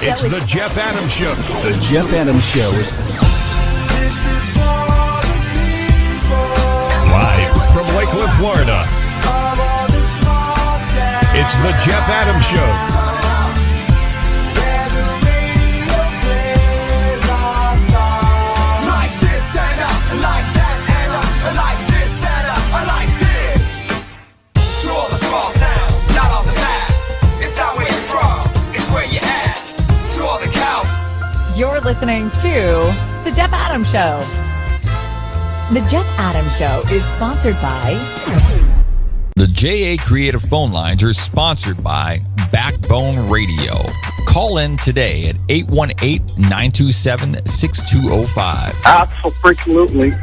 It's the Jeff Adams Show. The Jeff Adams Show is live from Lakeland, Florida. It's the Jeff Adams Show. Like this and like that and like this and like this. To all the small towns, not all the map. It's not where you're from, it's where you're at. To all the cow. You're listening to The Jeff Adams Show. The Jeff Adams Show is sponsored by... The JA Creative phone lines are sponsored by Backbone Radio. Call in today at 818-927-6205. Absolutely.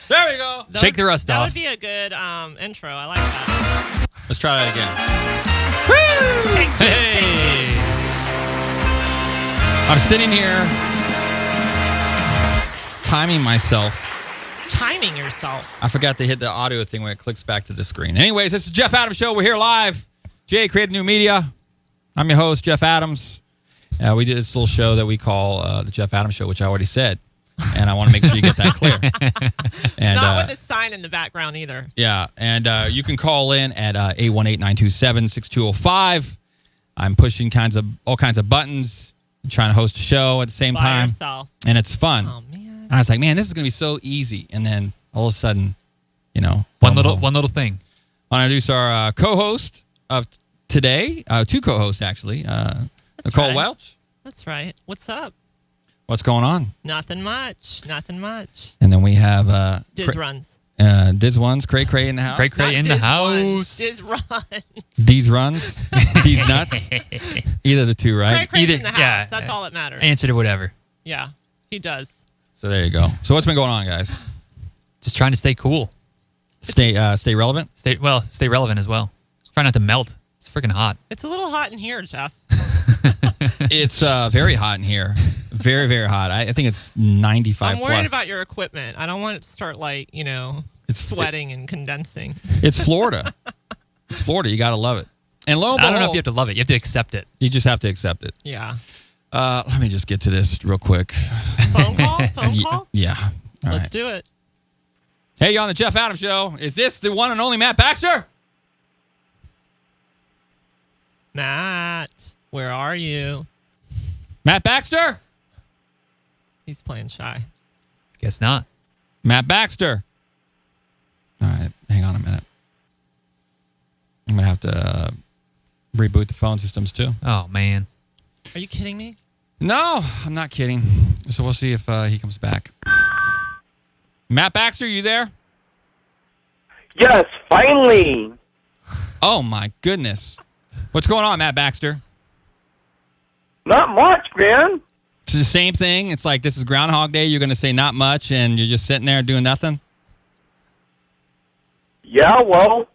There we go. Shake the rust off. That would be a good intro. I like that. Let's try that again. Hey! I'm sitting here timing myself. Timing yourself. I forgot to hit the audio thing when it clicks back to the screen. Anyways, this is Jeff Adams Show. We're here live. JA Creative New Media. I'm your host, Jeff Adams. We did this little show that we call the Jeff Adams Show, which I already said. And I want to make sure you get that clear. And, not with a sign in the background either. Yeah, and you can call in at 818-927-6205. I'm pushing all kinds of buttons, trying to host a show at the same time. Yourself. And it's fun. Oh, man. And I was like, man, this is going to be so easy. And then all of a sudden, one little thing. I want to introduce our co-host of today, two co-hosts actually, Nicole Welch. That's right. What's up? What's going on? Nothing much. And then we have Diz runs. Diz ones, Cray in the house. Cray in the house. Diz runs. These runs. These nuts. Either the two, right? Cray in the house. Yeah, that's all that matters. Answer to whatever. Yeah, he does. So there you go. So what's been going on, guys? Just trying to stay cool. Stay relevant? Stay relevant as well. Try not to melt. It's freaking hot. It's a little hot in here, Jeff. It's very hot in here. Very, very hot. I think it's 95 I'm worried plus. about your equipment. I don't want it to start sweating and condensing. It's Florida. It's Florida. You got to love it. And lo and behold, I don't know if you have to love it. You have to accept it. You just have to accept it. Yeah. Let me just get to this real quick. Phone call? Phone call? Yeah. Let's do it. Hey, you're on the Jeff Adams Show. Is this the one and only Matt Baxter? Matt, where are you? Matt Baxter? He's playing shy. Guess not. Matt Baxter. All right, hang on a minute. I'm going to have to reboot the phone systems too. Oh, man. Are you kidding me? No, I'm not kidding. So we'll see if he comes back. Matt Baxter, you there? Yes, finally. Oh, my goodness. What's going on, Matt Baxter? Not much, man. It's the same thing. It's like this is Groundhog Day. You're going to say not much, and you're just sitting there doing nothing? Yeah, well, at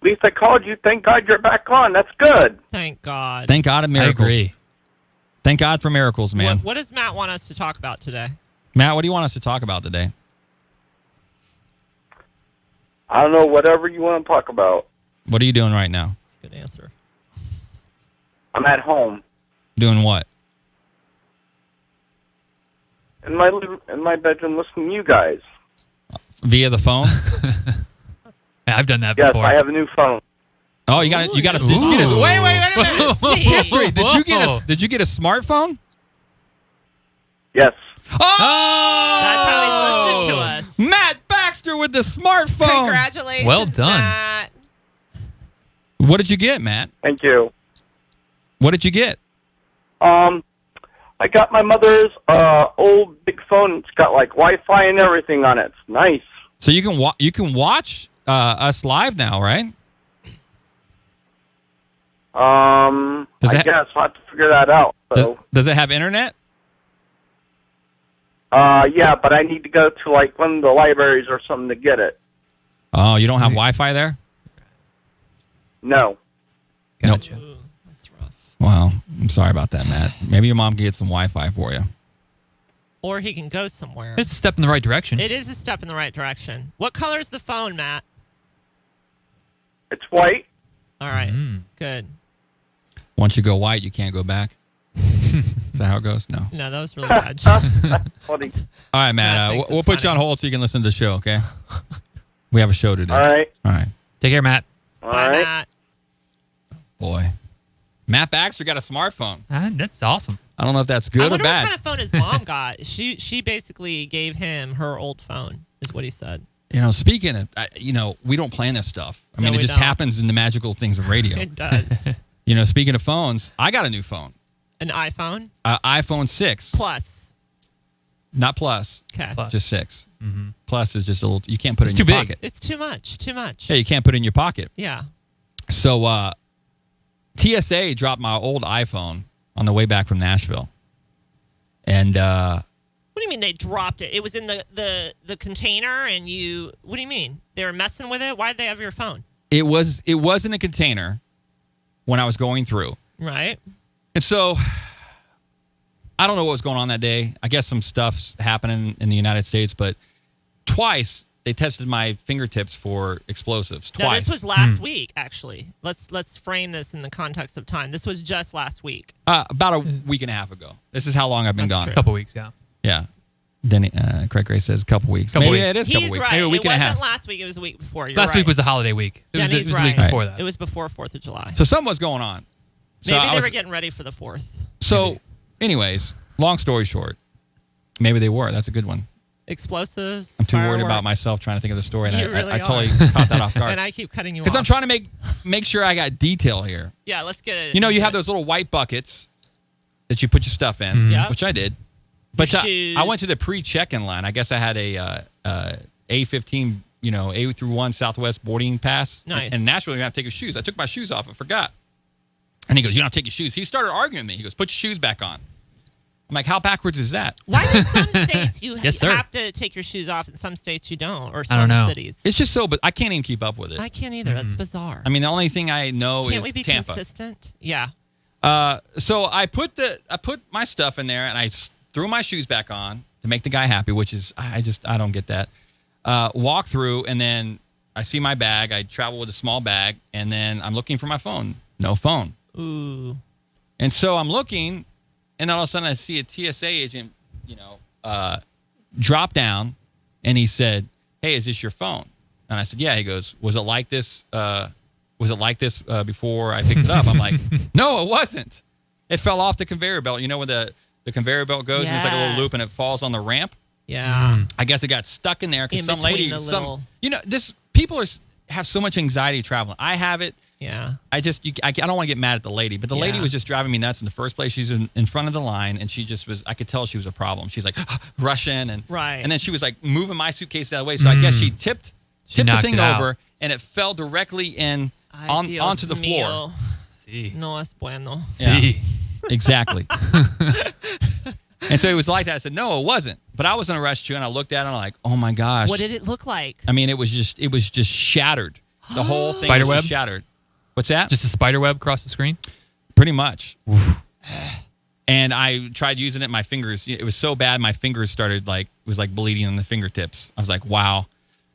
least I called you. Thank God you're back on. That's good. Thank God. Thank God of miracles. I agree. Thank God for miracles, man. What does Matt want us to talk about today? Matt, what do you want us to talk about today? I don't know, whatever you want to talk about. What are you doing right now? That's a good answer. I'm at home. Doing what? In my bedroom listening to you guys. Via the phone? I've done that Yes, before. I have a new phone. Oh, you got to. Did you get a? Wait a minute. History. Did you get a smartphone? Yes. Oh, That's how he listened to us. Matt Baxter with the smartphone. Congratulations, Well done. Matt. What did you get, Matt? Thank you. What did you get? I got my mother's old big phone. It's got like Wi-Fi and everything on it. It's nice. So you can watch us live now, right? I guess I'll have to figure that out. So, Does it have internet? yeah, but I need to go to like one of the libraries or something to get it. Oh, you don't have Wi-Fi there? No. Gotcha. Ooh, that's rough. Wow, I'm sorry about that, Matt. Maybe your mom can get some Wi-Fi for you. Or he can go somewhere. It's a step in the right direction. It is a step in the right direction. What color is the phone, Matt? It's white. All right. Good. Once you go white, you can't go back. Is that how it goes? No. No, that was really bad. Funny. All right, Matt Matt. thinks We'll it's put you on funny. hold so you can listen to the show, okay? We have a show today. All right. All right. Take care, Matt. All Bye, right. Matt. Boy. Matt Baxter got a smartphone. That's awesome. I don't know if that's I good or wonder bad. what kind of phone his mom got. She basically gave him her old phone, is what he said. You know, speaking of, we don't plan this stuff. I mean, No, it we just don't. happens in the magical things of radio. It does. You know, speaking of phones, I got a new phone. An iPhone iPhone 6. Plus. Not Plus. Okay. Plus. Just 6. Plus is just a little, you can't put it It's in too your big. pocket. It's too much. Too much. Yeah, you can't put it in your pocket. Yeah. So TSA dropped my old iPhone on the way back from Nashville. And What do you mean they dropped it? It was in the container and you... What do you mean? They were messing with it? Why did they have your phone? it was in a container when I was going through. Right. And so I don't know what was going on that day. I guess some stuff's happening in the United States, but twice they tested my fingertips for explosives. No, Twice. this was last week, actually. Let's frame this in the context of time. This was just last week. About a week and a half ago. This is how long I've been That's gone. true. A couple weeks, yeah. Yeah. Denny, Craig Gray says a couple weeks. Couple Maybe weeks. it is a couple He's weeks. right. Maybe a week it and a wasn't half. last week. It was the week before. You're Last right. week was the holiday week. It was, Denny's the week right. before that. It was before 4th of July. So something was going on. So Maybe I they was- were getting ready for the 4th. So, anyways, long story short, maybe they were. That's a good one. Explosives. I'm too worried about fireworks. myself trying to think of the story, and You really I totally are. caught that off guard. And I keep cutting you off. Because I'm trying to make sure I got detail here. Yeah, let's get it. You know, you into have it. those little white buckets that you put your stuff in, Yep. which I did. But Your I shoes. went to the pre-check-in line. I guess I had a A15, A through 1 Southwest boarding pass. Nice. And Nashville, you have to take your shoes. I took my shoes off. I forgot. And he goes, you don't have to take your shoes. He started arguing with me. He goes, put your shoes back on. I'm like, how backwards is that? Why do some states you Yes, sir. have to take your shoes off, and some states you don't, or I some don't know. cities? It's just so, but I can't even keep up with it. I can't either. That's bizarre. I mean, the only thing I know Can't is we be Tampa. consistent? Yeah. So I put my stuff in there and I threw my shoes back on to make the guy happy, which is I don't get that. Walk through and then I see my bag. I travel with a small bag and then I'm looking for my phone. No phone. Ooh. And so I'm looking, and all of a sudden I see a TSA agent, drop down, and he said, "Hey, is this your phone?" And I said, "Yeah." He goes, "Was it like this? Before I picked it up?" I'm like, "No, it wasn't. It fell off the conveyor belt. You know where the conveyor belt goes? There's like a little loop, and it falls on the ramp. Yeah. I guess it got stuck in there because In some between lady, the little- people have so much anxiety traveling. I have it. Yeah. I don't want to get mad at the lady, but the lady Yeah. was just driving me nuts in the first place. She's in front of the line, and she just was. I could tell she was a problem. She's like rushing, and Right. and then she was like moving my suitcase that way. So I guess she tipped the knocked thing it out. over, and it fell directly in Ay, onto the Dios floor. mío. See. No es bueno. Yeah. See. Exactly. And so it was like that. I said, no, it wasn't. But I was in a rush too, and I looked at it, and I'm like, oh my gosh. What did it look like? I mean, it was just shattered. The whole thing was Spiderweb? just shattered. What's that? Just a spider web across the screen? Pretty much. And I tried using it. My fingers, it was so bad. My fingers started was bleeding on the fingertips. I was like, wow,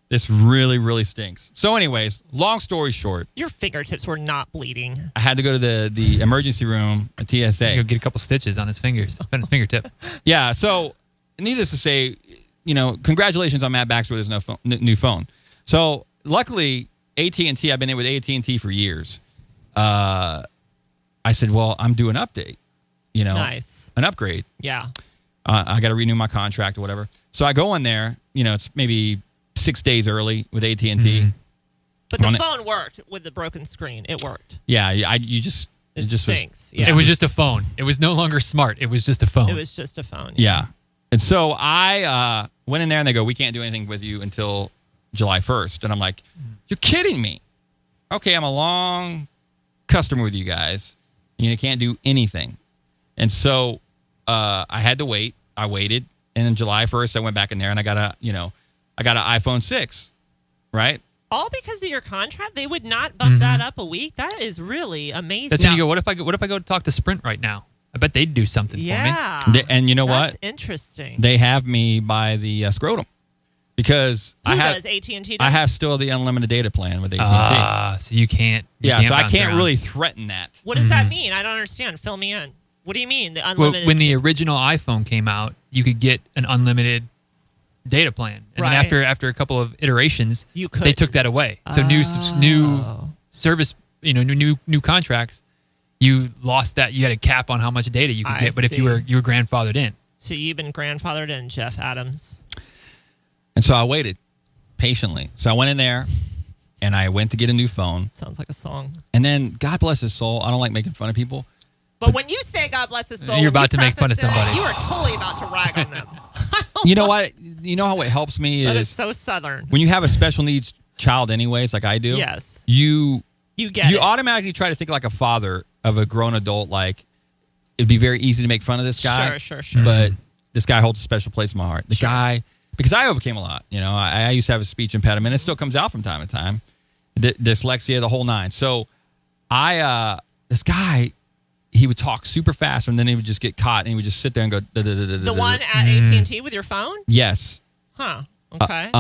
this really, really stinks. So anyways, long story short, Your fingertips were not bleeding. I had to go to the emergency room at TSA. Go get a couple stitches on his fingers, fingertip. Yeah. So needless to say, congratulations on Matt Baxter with his new phone. So luckily, AT&T, I've been in with AT&T for years. I said, well, I'm due an update, Nice. an upgrade. Yeah. I got to renew my contract or whatever. So I go in there, it's maybe 6 days early with AT&T. Mm-hmm. But the On it. phone worked with the broken screen. It worked. Yeah, it just It was, stinks. Yeah. It was just a phone. It was no longer smart. It was just a phone. It was just a phone. yeah. And so I went in there and they go, we can't do anything with you until July 1st. And I'm like, you're kidding me. Okay, I'm a long customer with you guys. You can't do anything. And so I had to wait. I waited. And then July 1st, I went back in there and I got an iPhone 6, right? All because of your contract? They would not bump that up a week? That is really amazing. That's when you go, what if I go talk to Sprint right now? I bet they'd do something for me. Yeah. And you know That's what? interesting. They have me by the scrotum because Who I have does AT&T? I have still the unlimited data plan with AT&T. So you can't. So I bounce can't around. really threaten that. What does that mean? I don't understand. Fill me in. What do you mean, the Well, unlimited? when the original iPhone came out, you could get an unlimited data plan, and Right. then after a couple of iterations, You could. they took that away. So new service, new contracts, you lost that. You had a cap on how much data you could I get, but if see. you were grandfathered in. So you've been grandfathered in, Jeff Adams. And so I waited patiently. So I went in there and I went to get a new phone. Sounds like a song. And then, God bless his soul, I don't like making fun of people. But when you say God bless his soul, You're when you about to make fun of preface it, somebody. You are totally about to rag on them. You know what? You know how it helps me That is is so Southern. when you have a special needs child anyways, like I do. Yes. You get it. automatically try to think like a father of a grown adult. Like it'd be very easy to make fun of this guy. Sure. But this guy holds a special place in my heart. The guy, because I overcame a lot. I used to have a speech impediment. It still comes out from time to time. Dyslexia, the whole nine. So this guy, he would talk super fast and then he would just get caught and he would just sit there and go. The one at AT&T with your phone? Yes. Huh. Okay.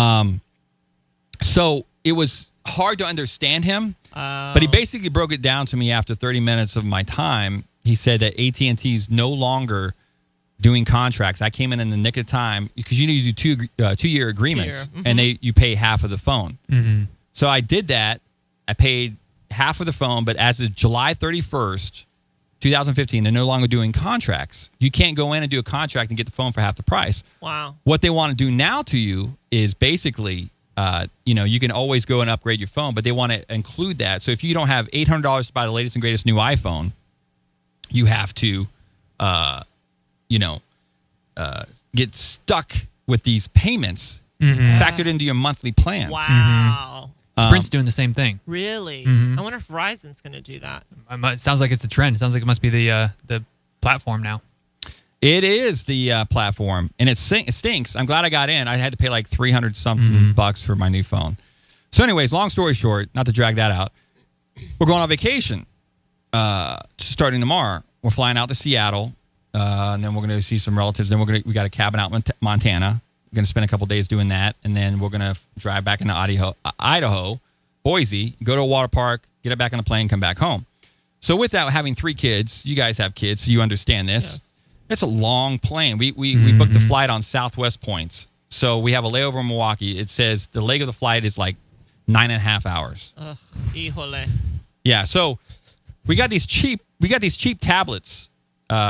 So it was hard to understand him, but he basically broke it down to me after 30 minutes of my time. He said that AT&T is no longer doing contracts. I came in the nick of time because you do 2-year agreements, and you pay half of the phone. Mm-hmm. So I did that. I paid half of the phone, but as of July 31st, 2015, they're no longer doing contracts. You can't go in and do a contract and get the phone for half the price. Wow. What they want to do now to you is basically, you can always go and upgrade your phone, but they want to include that. So if you don't have $800 to buy the latest and greatest new iPhone, you have to, get stuck with these payments factored into your monthly plans. Wow. Sprint's doing the same thing. Really? Mm-hmm. I wonder if Verizon's going to do that. It sounds like it's a trend. It sounds like it must be the platform now. It is the platform, and it stinks. I'm glad I got in. I had to pay like $300 something bucks for my new phone. So, anyways, long story short, not to drag that out, we're going on vacation starting tomorrow. We're flying out to Seattle, and then we're going to see some relatives. Then we got a cabin out in Montana. We're going to spend a couple days doing that, and then we're going to drive back into Idaho, Boise, go to a water park, get back on the plane, come back home. So with that, having 3 kids, you guys have kids, so you understand this. Yes. It's a long plane. We booked the flight on Southwest Points, so we have a layover in Milwaukee. It says the leg of the flight is like 9.5 hours. Ugh, híjole. Yeah, so we got these cheap tablets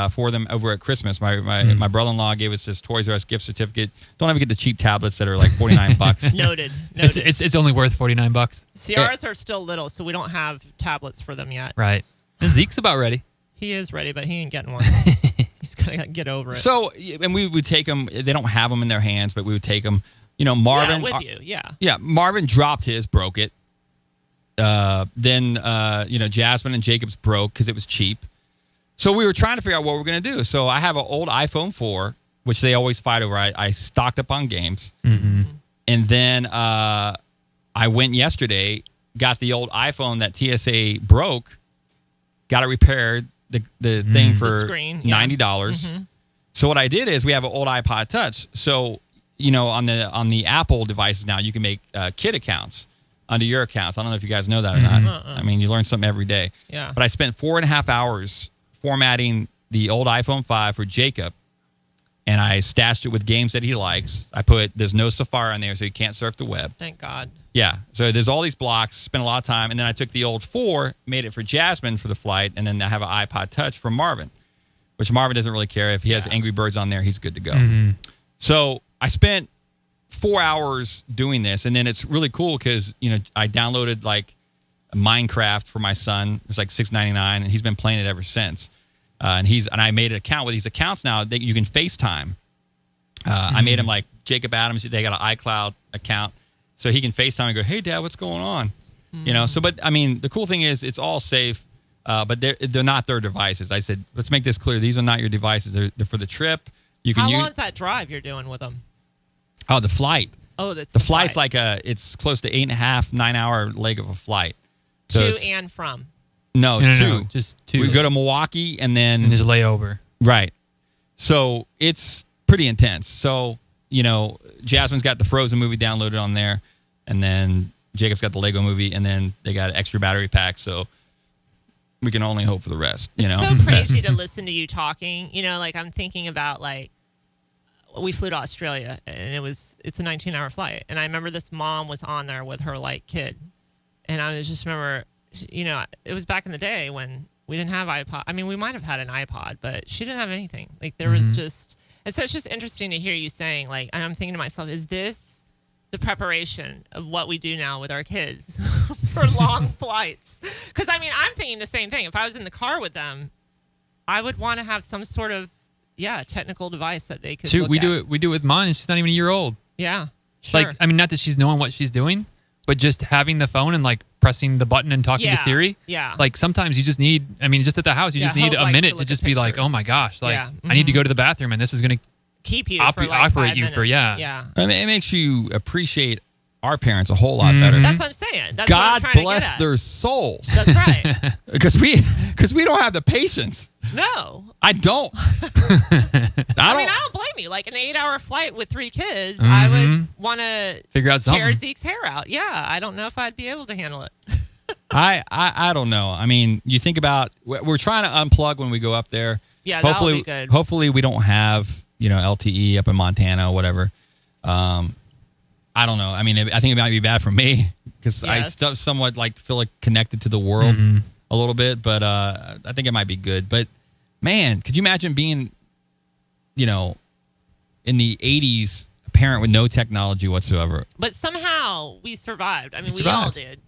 for them over at Christmas. My brother-in-law gave us this Toys R Us gift certificate. Don't ever get the cheap tablets that are like $49. Noted. It's only worth $49. Ciaras are still little, so we don't have tablets for them yet. Right. Zeke's about ready. He is ready, but he ain't getting one. He's going to get over it. So, and we would take them. They don't have them in their hands, but we would take them. Marvin. Yeah, with you, yeah. Yeah, Marvin dropped his, broke it. Then Jasmine and Jacob's broke because it was cheap. So we were trying to figure out what we're going to do. So I have an old iPhone 4, which they always fight over. I stocked up on games. Mm-hmm. And then I went yesterday, got the old iPhone that TSA broke, got it repaired, the thing for The screen, yeah. $90. So what I did is we have an old iPod Touch. So, on the Apple devices now, you can make kid accounts under your accounts. I don't know if you guys know that or not. I mean, you learn something every day. Yeah. But I spent 4.5 hours formatting the old iPhone 5 for Jacob, and I stashed it with games that he likes. There's no Safari on there, so he can't surf the web. Thank God. Yeah, so there's all these blocks, spent a lot of time, and then I took the old 4, made it for Jasmine for the flight, and then I have an iPod Touch for Marvin, which Marvin doesn't really care. If he has Angry Birds on there, he's good to go. So I spent 4 hours doing this, and then it's really cool because, I downloaded like Minecraft for my son. It was like $6.99, and he's been playing it ever since. And I made an account with these accounts now that you can FaceTime. I made him like Jacob Adams. They got an iCloud account. So he can FaceTime and go, "Hey, Dad, what's going on?" So, but I mean, the cool thing is it's all safe. but they're not their devices. I said, let's make this clear. These are not your devices. They're for the trip. You can How use. long is that drive you're doing with them? Oh, the flight. Oh, that's The flight's like it's close to 8.5, 9 hour leg of a flight. So to it's- and from. No, No, two. just two. We go to Milwaukee and then and there's a layover. right. So it's pretty intense. So Jasmine's got the Frozen movie downloaded on there, and then Jacob's got the Lego movie, and then they got an extra battery pack. So we can only hope for the rest. It's so crazy to listen to you talking. Like I'm thinking about we flew to Australia and it's a 19-hour flight, and I remember this mom was on there with her kid, and I just remember, it was back in the day when we didn't have iPod. I mean, we might have had an iPod, but she didn't have anything. There was just, and so it's just interesting to hear you saying and I'm thinking to myself, is this the preparation of what we do now with our kids for long flights? Because I'm thinking the same thing. If I was in the car with them, I would want to have some sort of technical device that they could. Shoot, look we at. do it. We do it with mine. And she's not even a year old. Yeah, sure. Not that she's knowing what she's doing, but just having the phone and pressing the button and talking to Siri. Yeah. Sometimes you just need. Just at the house, you just need a minute to just be like, oh my gosh, Yeah. I need to go to the bathroom, and this is going to keep you for operate 5 you minutes. for Yeah. I mean, it makes you appreciate our parents a whole lot better. That's what I'm saying. That's what I'm God trying to bless get at. their souls, That's right. because we don't have the patience. No. I don't. I don't blame you. Like an 8-hour flight with 3 kids, I would want to figure out something. tear Zeke's hair out. Yeah, I don't know if I'd be able to handle it. I don't know. I mean, you think about we're trying to unplug when we go up there. Yeah, that'll be good. Hopefully, we don't have LTE up in Montana or whatever. I don't know. I mean, I think it might be bad for me because I somewhat feel connected to the world a little bit, but I think it might be good. But man, could you imagine being, in the 80s, a parent with no technology whatsoever? But somehow we survived. I mean, we survived. all did.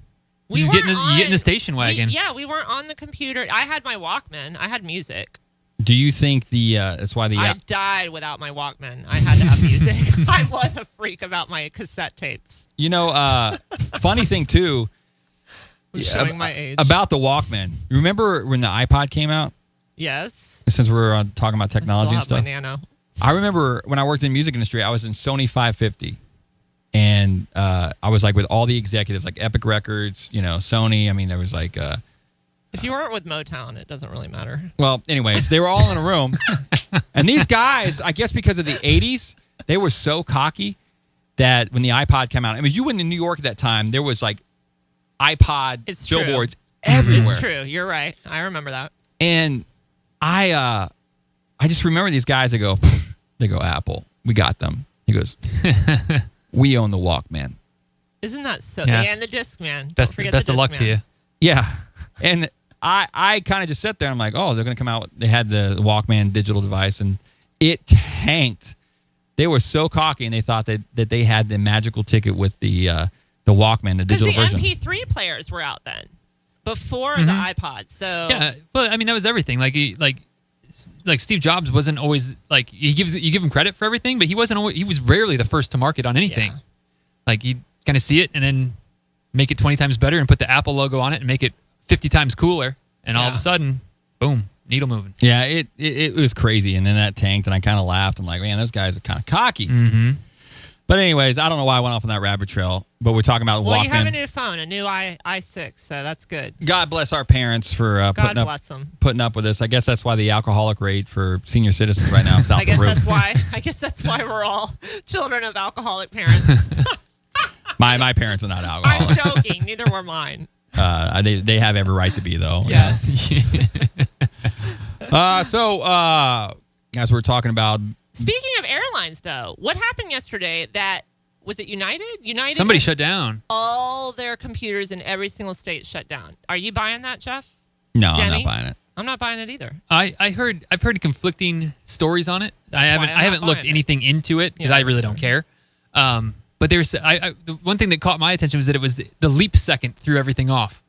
You just get in the station wagon. We weren't on the computer. I had my Walkman. I had music. Do you think that's why I died without my Walkman. I had to have music. I was a freak about my cassette tapes. Funny thing too, Showing my age. about the Walkman. Remember when the iPod came out? Yes. Since we're talking about technology I and still stuff. have my Nano. I remember when I worked in the music industry, I was in Sony 550. And I was with all the executives, like Epic Records, Sony. I mean, there was If you weren't with Motown, it doesn't really matter. well, anyways, they were all in a room. And these guys, I guess because of the 80s, they were so cocky that when the iPod came out, I mean, you went to New York at that time, there was iPod It's true. billboards everywhere. It's true. You're right. I remember that. And I just remember these guys. They go, Apple, we got them. He goes, we own the Walkman. Isn't that so? Yeah. And the Discman. Don't Best forget of the luck to Discman. you. Yeah. And I kind of just sat there and I'm like, oh, they're going to come out. They had the Walkman digital device and it tanked. They were so cocky and they thought that they had the magical ticket with the Walkman, the digital Because version. the MP3 players were out then, before the iPod. So Yeah, well, I mean that was everything. Like Steve Jobs wasn't always you give him credit for everything, but he wasn't always, he was rarely the first to market on anything. Yeah. He'd kind of see it and then make it 20 times better and put the Apple logo on it and make it 50 times cooler, and all of a sudden, boom, needle moving. Yeah, it was crazy, and then that tanked, and I kind of laughed. I'm like, man, those guys are kind of cocky. Mm-hmm. But anyways, I don't know why I went off on that rabbit trail, but we're talking about well, Walkman. you have a new phone, a new i6, so that's good. God bless our parents for God bless them. putting up with this. I guess that's why the alcoholic rate for senior citizens right now is out I guess the roof. that's why we're all children of alcoholic parents. My parents are not I'm alcoholics. joking. Neither were mine. They have every right to be though. Yes. As we're talking about, Speaking of airlines, though, what happened yesterday? Was it United? United. Somebody shut down. all their computers in every single state shut down. Are you buying that, Jeff? no, I'm Denny? not buying it. I'm not buying it either. I've heard conflicting stories on it. I why I'm haven't not looked buying it. anything into it because Yeah. I really don't care. But there's the one thing that caught my attention was that it was the leap second threw everything off.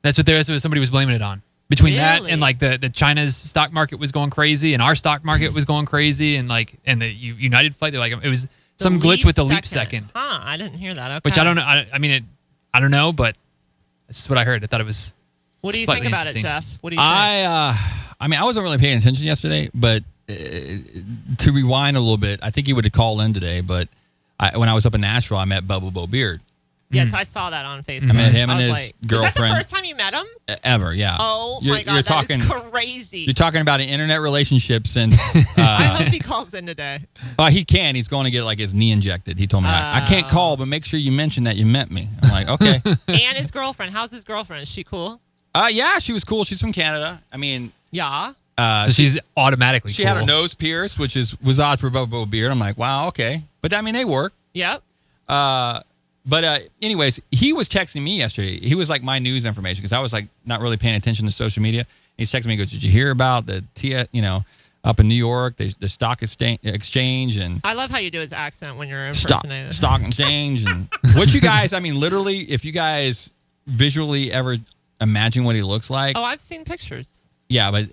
That's what somebody was blaming it on. Between that Really? and the China's stock market was going crazy and our stock market was going crazy and the United flight, they're it was some glitch with the leap second. Huh, I didn't hear that. Okay. Which I don't know. I don't know, but this is what I heard. I thought it was What do you Slightly think about it, interesting. Jeff? What do you think? I mean, I wasn't really paying attention yesterday, but to rewind a little bit, I think he would have called in today. But when I was up in Nashville, I met Bubba Bo Beard. Yes, I saw that on Facebook. I met him and was his like, girlfriend. Is that the first time you met him? Ever, yeah. Oh You're- my God, you're that talking, is crazy. You're talking about an internet relationship since. I hope he calls in today. He can. He's going to get like his knee injected. He told me I can't call, but make sure you mention that you met me. I'm like, okay. And his girlfriend. How's his girlfriend? Is she cool? Yeah, she was cool. She's from Canada. I mean, Yeah. So she's automatically she cool. had her nose pierced, which was odd for Bubba Bo Beard. I'm like, wow, okay. But I mean, they work. Yep. But anyways, he was texting me yesterday. He was like my news information because I was like not really paying attention to social media. He's texting me, he goes, did you hear about the up in New York, the stock exchange and I love how you do his accent when you're stock impersonating. exchange and what you guys, I mean, literally, if you guys visually ever imagine what he looks like, Oh, I've seen pictures. yeah, but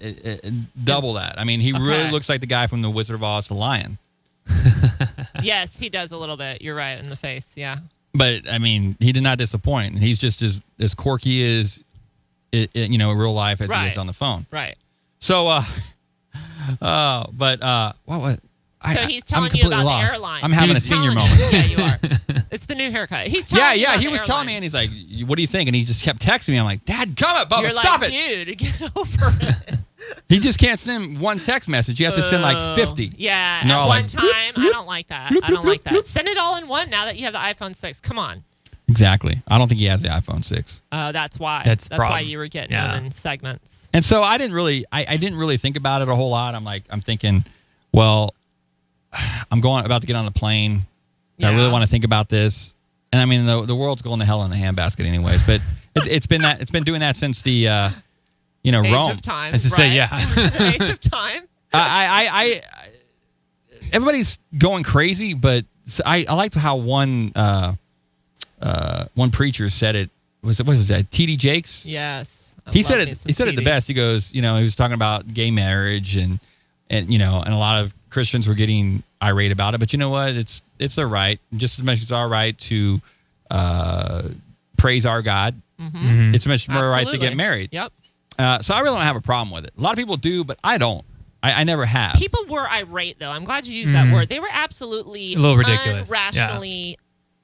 double that. I mean, he really Okay. looks like the guy from The Wizard of Oz, the lion. Yes, he does a little bit. You're right, in the face. Yeah. But I mean, he did not disappoint. He's just as quirky as in real life as he Right. is on the phone. Right. So, what? So he's telling I'm you completely about lost. the airline. I'm having a He's senior telling moment. you- Yeah, you are. It's the new haircut. He's telling Yeah, you yeah. about He the was telling me, and airlines. he's like, "What do you think?" And he just kept texting me. I'm like, "Dad, come it, Bubba, You're stop like, it." dude, get over it. He just can't send one text message. He has to send like 50. Yeah, And they're at all one like, time. I don't like that. I don't like that. Send it all in one now that you have the iPhone 6. Come on. Exactly. I don't think he has the iPhone 6. That's why. That's the why problem. you were getting Yeah. them in segments. And so I didn't really, I didn't really think about it a whole lot. I'm thinking, well, I'm about to get on a plane. I really Yeah. want to think about this. And I mean, the world's going to hell in a handbasket, anyways. But it's been doing that since the, Age Rome. of time. As to say, right? yeah. Age of time. I everybody's going crazy, but I liked how one preacher said it. What was that? T.D. Jakes. Yes. I He love said me it. some He said it the TD. best. He goes, he was talking about gay marriage and a lot of Christians were getting irate about it. But you know what? It's their right, just as much as it's our right to praise our God. Mm-hmm. It's much more right to Absolutely. get married. Yep. So I really don't have a problem with it. A lot of people do, but I don't. I never have. People were irate, though. I'm glad you used that word. They were absolutely A little ridiculous. irrationally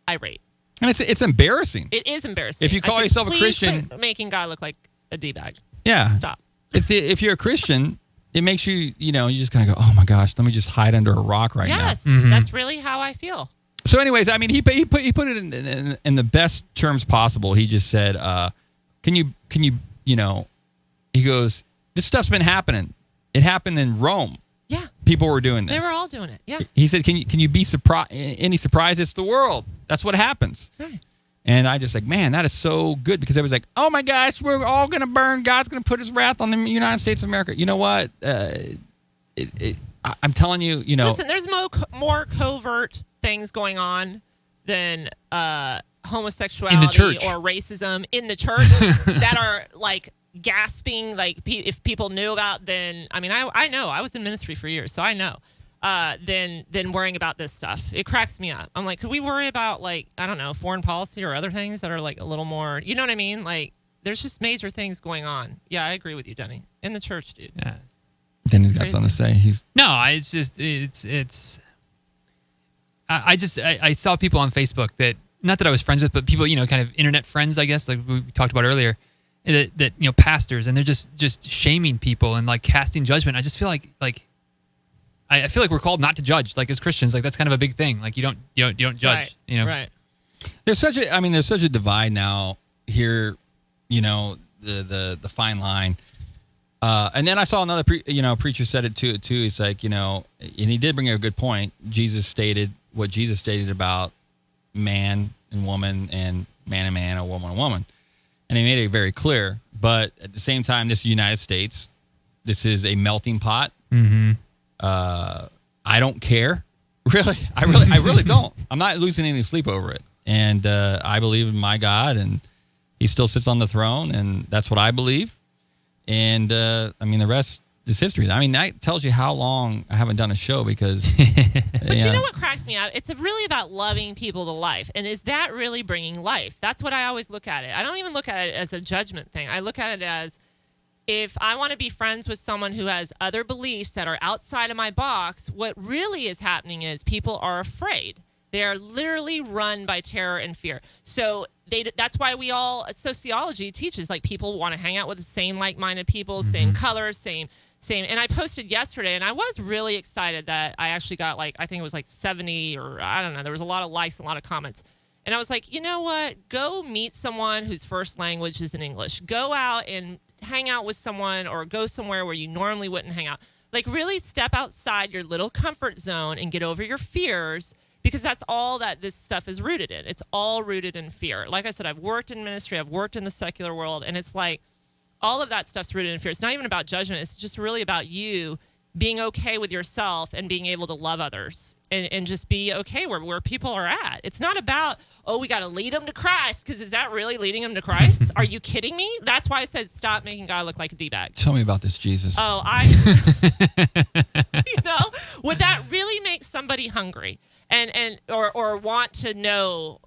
irate. And it's embarrassing. It is embarrassing. If you I call said, yourself a "Please Christian- quit making God look like a D-bag. Yeah. Stop. If you're a Christian, it makes you, you just kind of go, oh my gosh, let me just hide under a rock right Yes, now. that's really how I feel. So, anyways, I mean, he put it in the best terms possible. He just said, can you, he goes, this stuff's been happening. It happened in Rome. Yeah, People were doing this. they were all doing it. Yeah, He said, can you be any surprised? It's the world. That's what happens. right. And I just like, man, that is so good because I was like, oh my gosh, we're all going to burn. God's going to put his wrath on the United States of America. You know what? I'm telling you, Listen, there's more covert things going on than homosexuality In the church. or racism in the church that are like gasping. Like if people knew about, then I mean, I know I was in ministry for years, so I know. Than worrying about this stuff. It cracks me up. I'm like, could we worry about like, I don't know, foreign policy or other things that are like a little more, you know what I mean? Like there's just major things going on. Yeah, I agree with you, Denny. In the church, dude. Yeah. Denny's got something to say. No, it's just it's. I saw people on Facebook that not that I was friends with, but people kind of internet friends, I guess, like we talked about earlier, that pastors, and they're just shaming people and like casting judgment. I just feel like I feel like we're called not to judge, like as Christians, like that's kind of a big thing. Like you don't judge, Right. Right. There's such a divide now here, the fine line. And then I saw another preacher said it too. He's like, and he did bring up a good point. Jesus stated what Jesus stated about man and woman and man, or woman and woman. And he made it very clear. But at the same time, this is the United States. This is a melting pot. Mm-hmm. I don't care. Really. I really don't. I'm not losing any sleep over it. And I believe in my God, and he still sits on the throne, and that's what I believe. And I mean, the rest this history. I mean, that tells you how long I haven't done a show because. But you know what cracks me up? It's really about loving people to life. And is that really bringing life? That's what I always look at it. I don't even look at it as a judgment thing. I look at it as if I want to be friends with someone who has other beliefs that are outside of my box, what really is happening is people are afraid. They are literally run by terror and fear. So that's why sociology teaches, like, people want to hang out with the same like-minded people, same colors, same. And I posted yesterday, and I was really excited that I actually got, I think it was 70 or I don't know. There was a lot of likes and a lot of comments. And I was like, you know what? Go meet someone whose first language is in English. Go out and hang out with someone or go somewhere where you normally wouldn't hang out. Really step outside your little comfort zone and get over your fears, because that's all that this stuff is rooted in. It's all rooted in fear. Like I said, I've worked in ministry. I've worked in the secular world. And it's all of that stuff's rooted in fear. It's not even about judgment. It's just really about you being okay with yourself and being able to love others and just be okay where people are at. It's not about, we got to lead them to Christ, because is that really leading them to Christ? Are you kidding me? That's why I said stop making God look like a D-bag. Tell me about this, Jesus. Would that really make somebody hungry or want to know,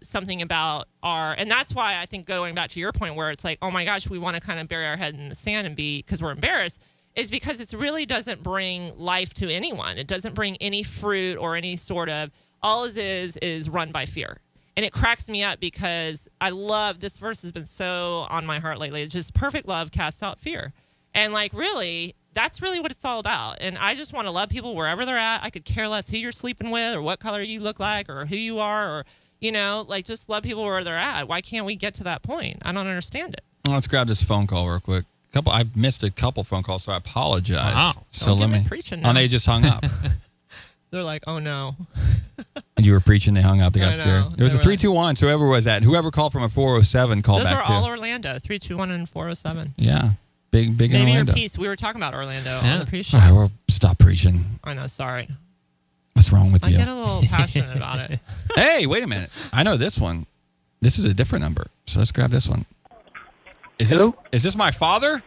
something about and that's why I think, going back to your point where it's oh my gosh, we want to kind of bury our head in the sand and because we're embarrassed, is because it really doesn't bring life to anyone. It doesn't bring any fruit or any sort of, all it is run by fear. And it cracks me up because I love, this verse has been so on my heart lately. It's just perfect love casts out fear. And really, that's really what it's all about. And I just want to love people wherever they're at. I could care less who you're sleeping with or what color you look like or who you are or, just love people where they're at. Why can't we get to that point? I don't understand it. Well, let's grab this phone call real quick. I missed a couple phone calls, so I apologize. Wow. So let me. Oh, they just hung up. They're like, oh no. And you were preaching, they hung up, they got I scared. know. There was a They were 321, so whoever was that, whoever called from a 407 called Those back are too. all Orlando, 321 and 407. Yeah, big in Maybe Orlando. your piece. We were talking about Orlando on the pre-show. All right, well, stop preaching. I know, sorry. What's wrong with I you? get a little passionate about it. Hey, wait a minute. I know this one. This is a different number, so let's grab this one. Is this my father?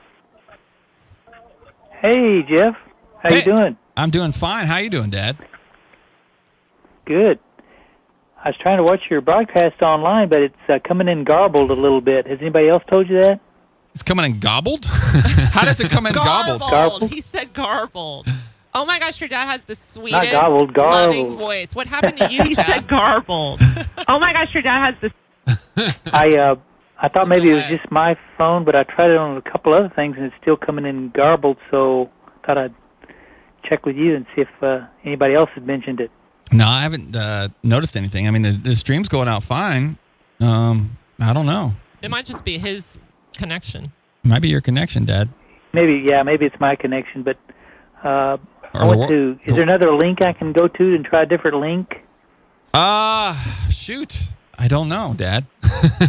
Hey, Jeff. How you doing? I'm doing fine. How you doing, Dad? Good. I was trying to watch your broadcast online, but it's coming in garbled a little bit. Has anybody else told you that? It's coming in gobbled? How does it come in gobbled? Garbled? He said garbled. Oh my gosh, your dad has the sweetest, Not gobbled, loving garbled. voice. What happened to you, Jeff? He said garbled. Oh my gosh, your dad has this. I thought maybe it was just my phone, but I tried it on a couple other things, and it's still coming in garbled, so I thought I'd check with you and see if anybody else had mentioned it. No, I haven't noticed anything. I mean, the stream's going out fine. I don't know. It might just be his connection. It might be your connection, Dad. Maybe it's my connection, but is there another link I can go to and try a different link? Shoot. I don't know, Dad.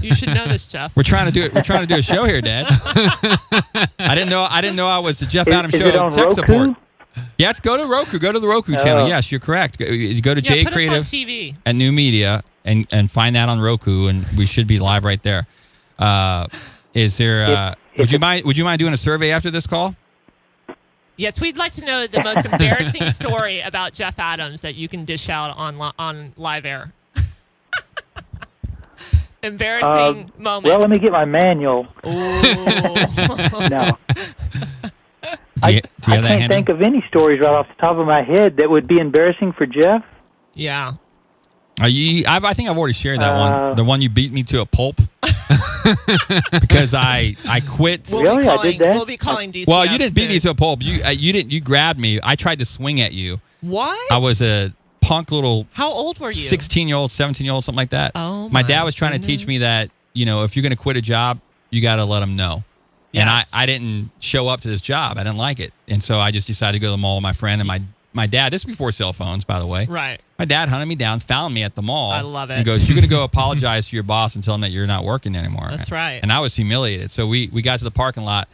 You should know this, Jeff. We're trying to do it. We're trying to do a show here, Dad. I didn't know I was the Jeff Adams is Show it on tech Roku? support. Yeah, go to Roku. Go to the Roku channel. Yes, you're correct. You go to J put Creative us on TV. and New Media and find that on Roku, and we should be live right there. Is there? Would you mind doing a survey after this call? Yes, we'd like to know the most embarrassing story about Jeff Adams that you can dish out on live air. Embarrassing moments. Well, let me get my manual. No. Do you I have that can't handy? think of any stories right off the top of my head that would be embarrassing for Jeff. Yeah. I think I've already shared that one. The one you beat me to a pulp. Because I quit. Really? I did that? We'll be calling DCF. Well, you didn't beat me soon. to a pulp. You didn't. You grabbed me. I tried to swing at you. What? I was a punk little. How old were you? 16-year-old, 17-year-old, something like that. Oh, my dad was trying to teach me that if you're going to quit a job, you got to let them know. And I didn't show up to this job. I didn't like it, and so I just decided to go to the mall with my friend and my dad. This is before cell phones, by the way. Right. My dad hunted me down, found me at the mall. I love it. And goes, "You're going to go apologize to your boss and tell him that you're not working anymore." That's right. And I was humiliated. So we got to the parking lot,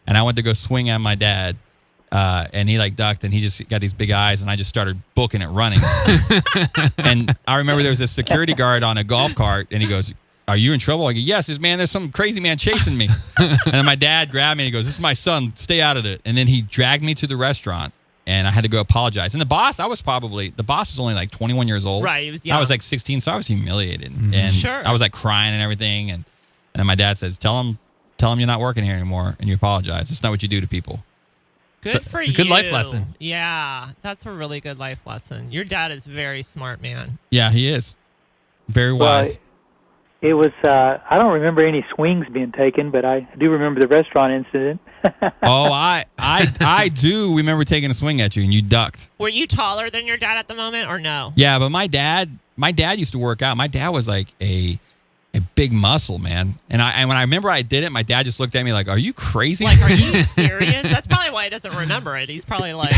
and I went to go swing at my dad. And he ducked, and he just got these big eyes, and I just started booking it running. And I remember there was a security guard on a golf cart, and he goes, are you in trouble? I go, yes, there's some crazy man chasing me. And then my dad grabbed me and he goes, this is my son. Stay out of it. And then he dragged me to the restaurant and I had to go apologize. And the boss was only like 21 years old. Right. He was young. I was like 16, so I was humiliated. And Sure. I was like crying and everything. And then my dad says, tell him you're not working here anymore and you apologize. It's not what you do to people. Good for you. Good life lesson. Yeah, that's a really good life lesson. Your dad is very smart, man. Yeah, he is. Very Well, wise. it was, I don't remember any swings being taken, but I do remember the restaurant incident. Oh, I do remember taking a swing at you and you ducked. Were you taller than your dad at the moment or no? Yeah, but my dad used to work out. My dad was like a big muscle, man. And when I remember I did it, my dad just looked at me like, are you crazy? Like, are you serious? That's probably why he doesn't remember it. He's probably like...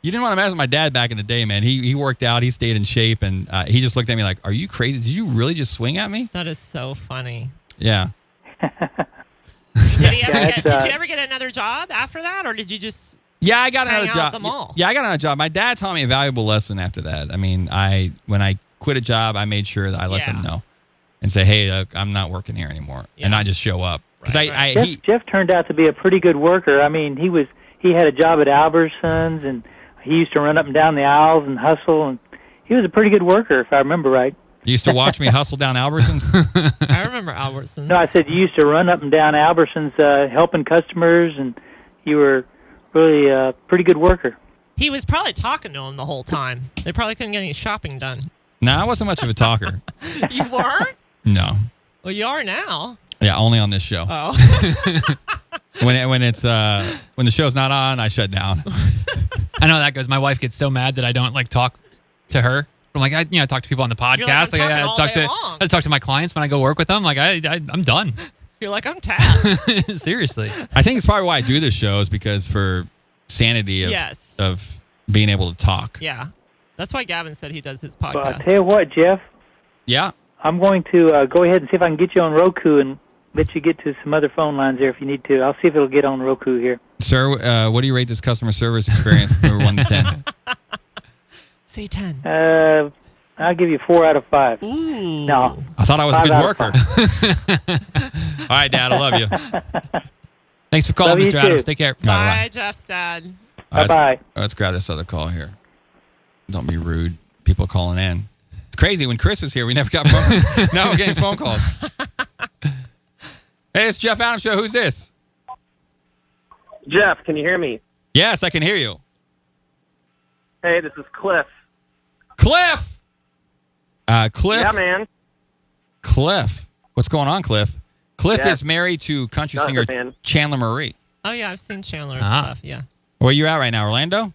You didn't want to mess with my dad back in the day, man. He worked out. He stayed in shape. And he just looked at me like, are you crazy? Did you really just swing at me? That is so funny. Yeah. Did you ever get another job after that? Or did you just... Yeah, I got hang another out job. at the mall? Yeah, I got another job. My dad taught me a valuable lesson after that. I mean, when I quit a job, I made sure that I let them know and say, hey, look, I'm not working here anymore. Yeah. And not just show up. Because Jeff turned out to be a pretty good worker. I mean, he had a job at Albertsons, and he used to run up and down the aisles and hustle, and he was a pretty good worker, if I remember right. You used to watch me hustle down Albertsons? I remember Albertsons. No, I said you used to run up and down Albertsons helping customers, and you were really a pretty good worker. He was probably talking to him the whole time. They probably couldn't get any shopping done. No, I wasn't much of a talker. You weren't? No. Well, you are now. Yeah, only on this show. Oh. When the show's not on, I shut down. I know how that goes. My wife gets so mad that I don't like talk to her. I'm like, I talk to people on the podcast. You're like, I'm talking I talk to my clients when I go work with them. Like, I'm done. You're like, I'm tapped. Seriously. I think it's probably why I do this show is because for sanity of being able to talk. Yeah. That's why Gavin said he does his podcast. Well, I'll tell you what, Jeff. Yeah. I'm going to go ahead and see if I can get you on Roku and let you get to some other phone lines there if you need to. I'll see if it'll get on Roku here. Sir, what do you rate this customer service experience from 1 to 10? Say 10. I'll give you 4 out of 5. Ooh. No. I thought I was a 5 good out of worker. All right, Dad, I love you. Thanks for calling, Love you Mr. Adams. too. Take care. Bye, Jeff's dad. All right, Bye-bye. let's grab this other call here. Don't be rude. People calling in. It's crazy. When Chris was here, we never got phone. Now we're getting phone calls. Hey, it's Jeff Adams Show. Who's this? Jeff, can you hear me? Yes, I can hear you. Hey, this is Cliff. Cliff! Cliff? Yeah, man. Cliff. What's going on, Cliff? Cliff Yeah. is married to country Not a singer fan. Chandler Marie. Oh, yeah, I've seen Chandler's Ah. stuff. Yeah. Where you at right now, Orlando?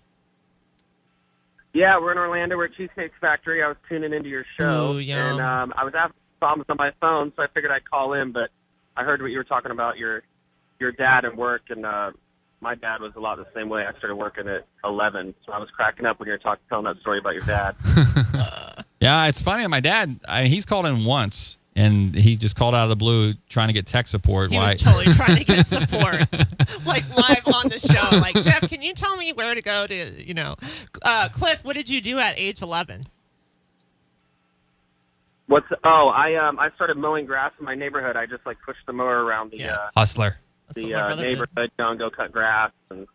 Yeah, we're in Orlando. We're at Cheesecake Factory. I was tuning into your show. Ooh, yum. And I was having problems on my phone, so I figured I'd call in, but I heard what you were talking about, your dad and work, and my dad was a lot the same way. I started working at 11, so I was cracking up when you were telling that story about your dad. Yeah, it's funny. My dad, he's called in once, and he just called out of the blue trying to get tech support. He was totally trying to get support, like live on the show. Like, Jeff, can you tell me where to go to, Cliff, what did you do at age 11? I started mowing grass in my neighborhood. I just like pushed the mower around the Hustler. That's what my brother did. neighborhood, and go cut grass, and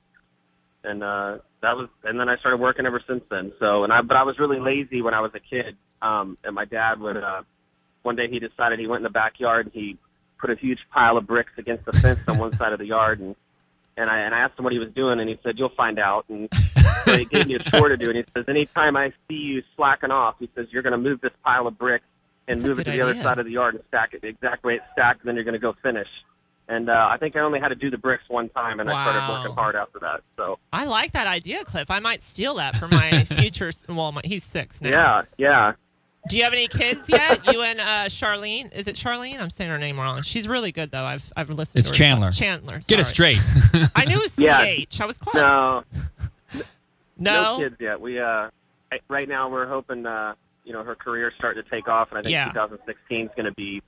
then I started working ever since then. So, but I was really lazy when I was a kid. And my dad would one day he decided he went in the backyard and he put a huge pile of bricks against the fence on one side of the yard, and I asked him what he was doing, and he said, "You'll find out." And so he gave me a chore to do, and he says, "Anytime I see you slacking off," he says, "you're going to move this pile of bricks and That's a move it to good the other idea. side of the yard and stack it the exact way it's stacked, and then you're going to go finish." And I think I only had to do the bricks one time, and I started working hard after that. So I like that idea, Cliff. I might steal that for my future. Well, he's 6 now. yeah. Do you have any kids yet? You and Charlene? Is it Charlene? I'm saying her name wrong. She's really good though. I've listened. It's to her Chandler. stuff. Chandler. Get it sorry. straight. I knew it was Yeah. CH. I was close. No No. kids yet. We right now we're hoping her career's starting to take off, and I think Yeah. 2016 is going to be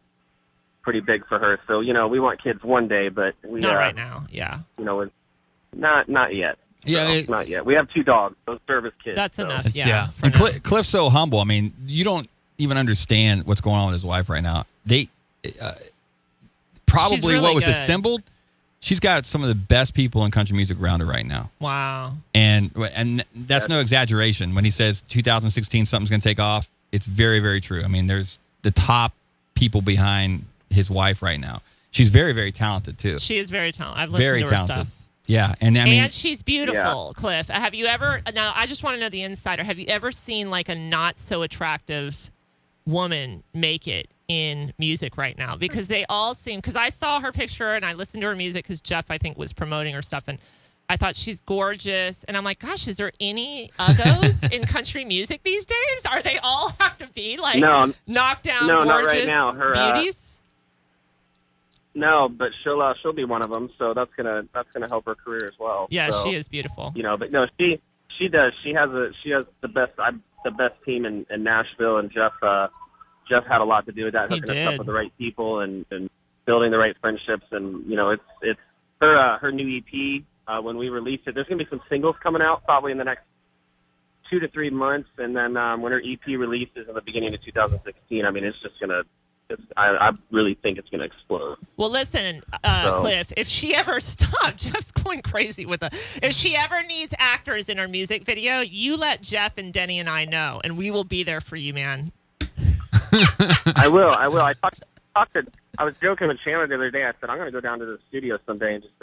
pretty big for her. So we want kids one day, but we Not right now. Yeah. not yet. Yeah, So, not yet. We have 2 dogs. Those serve as kids. That's so. enough. It's- Yeah. yeah. for And now. Cliff's so humble. I mean, you don't even understand what's going on with his wife right now. probably She's really what was good. assembled. She's got some of the best people in country music around her right now. Wow. And that's no exaggeration. When he says 2016 something's going to take off, it's very, very true. I mean, there's the top people behind his wife right now. She's very, very talented too. She is very talented. I've listened Very to her talented. stuff. Yeah, and I mean, And she's beautiful, Cliff. Have you ever, now I just want to know the insider, have you ever seen like a not so attractive woman make it in music right now? Because they all seem, because I saw her picture and I listened to her music because Jeff, I think, was promoting her stuff, and I thought she's gorgeous. And I'm like, gosh, is there any uggos in country music these days? Are they all have to be like knockdown, no, not gorgeous right now. Her, beauties? No, but she'll be one of them. So that's gonna help her career as well. Yeah, so, she is beautiful. You know, but no, she does. She has the best team in Nashville, and Jeff had a lot to do with that, hooking us up with the right people and building the right friendships. And you know, it's her new EP. When we release it, there's gonna be some singles coming out probably in the next 2 to 3 months, and then when her EP releases in the beginning of 2016, I mean, it's just gonna. I really think it's going to explode. Well, listen, Cliff, if she ever Jeff's going crazy with if she ever needs actors in her music video, you let Jeff and Denny and I know, and we will be there for you, man. I will. I was joking with Chandler the other day. I said, I'm going to go down to the studio someday and just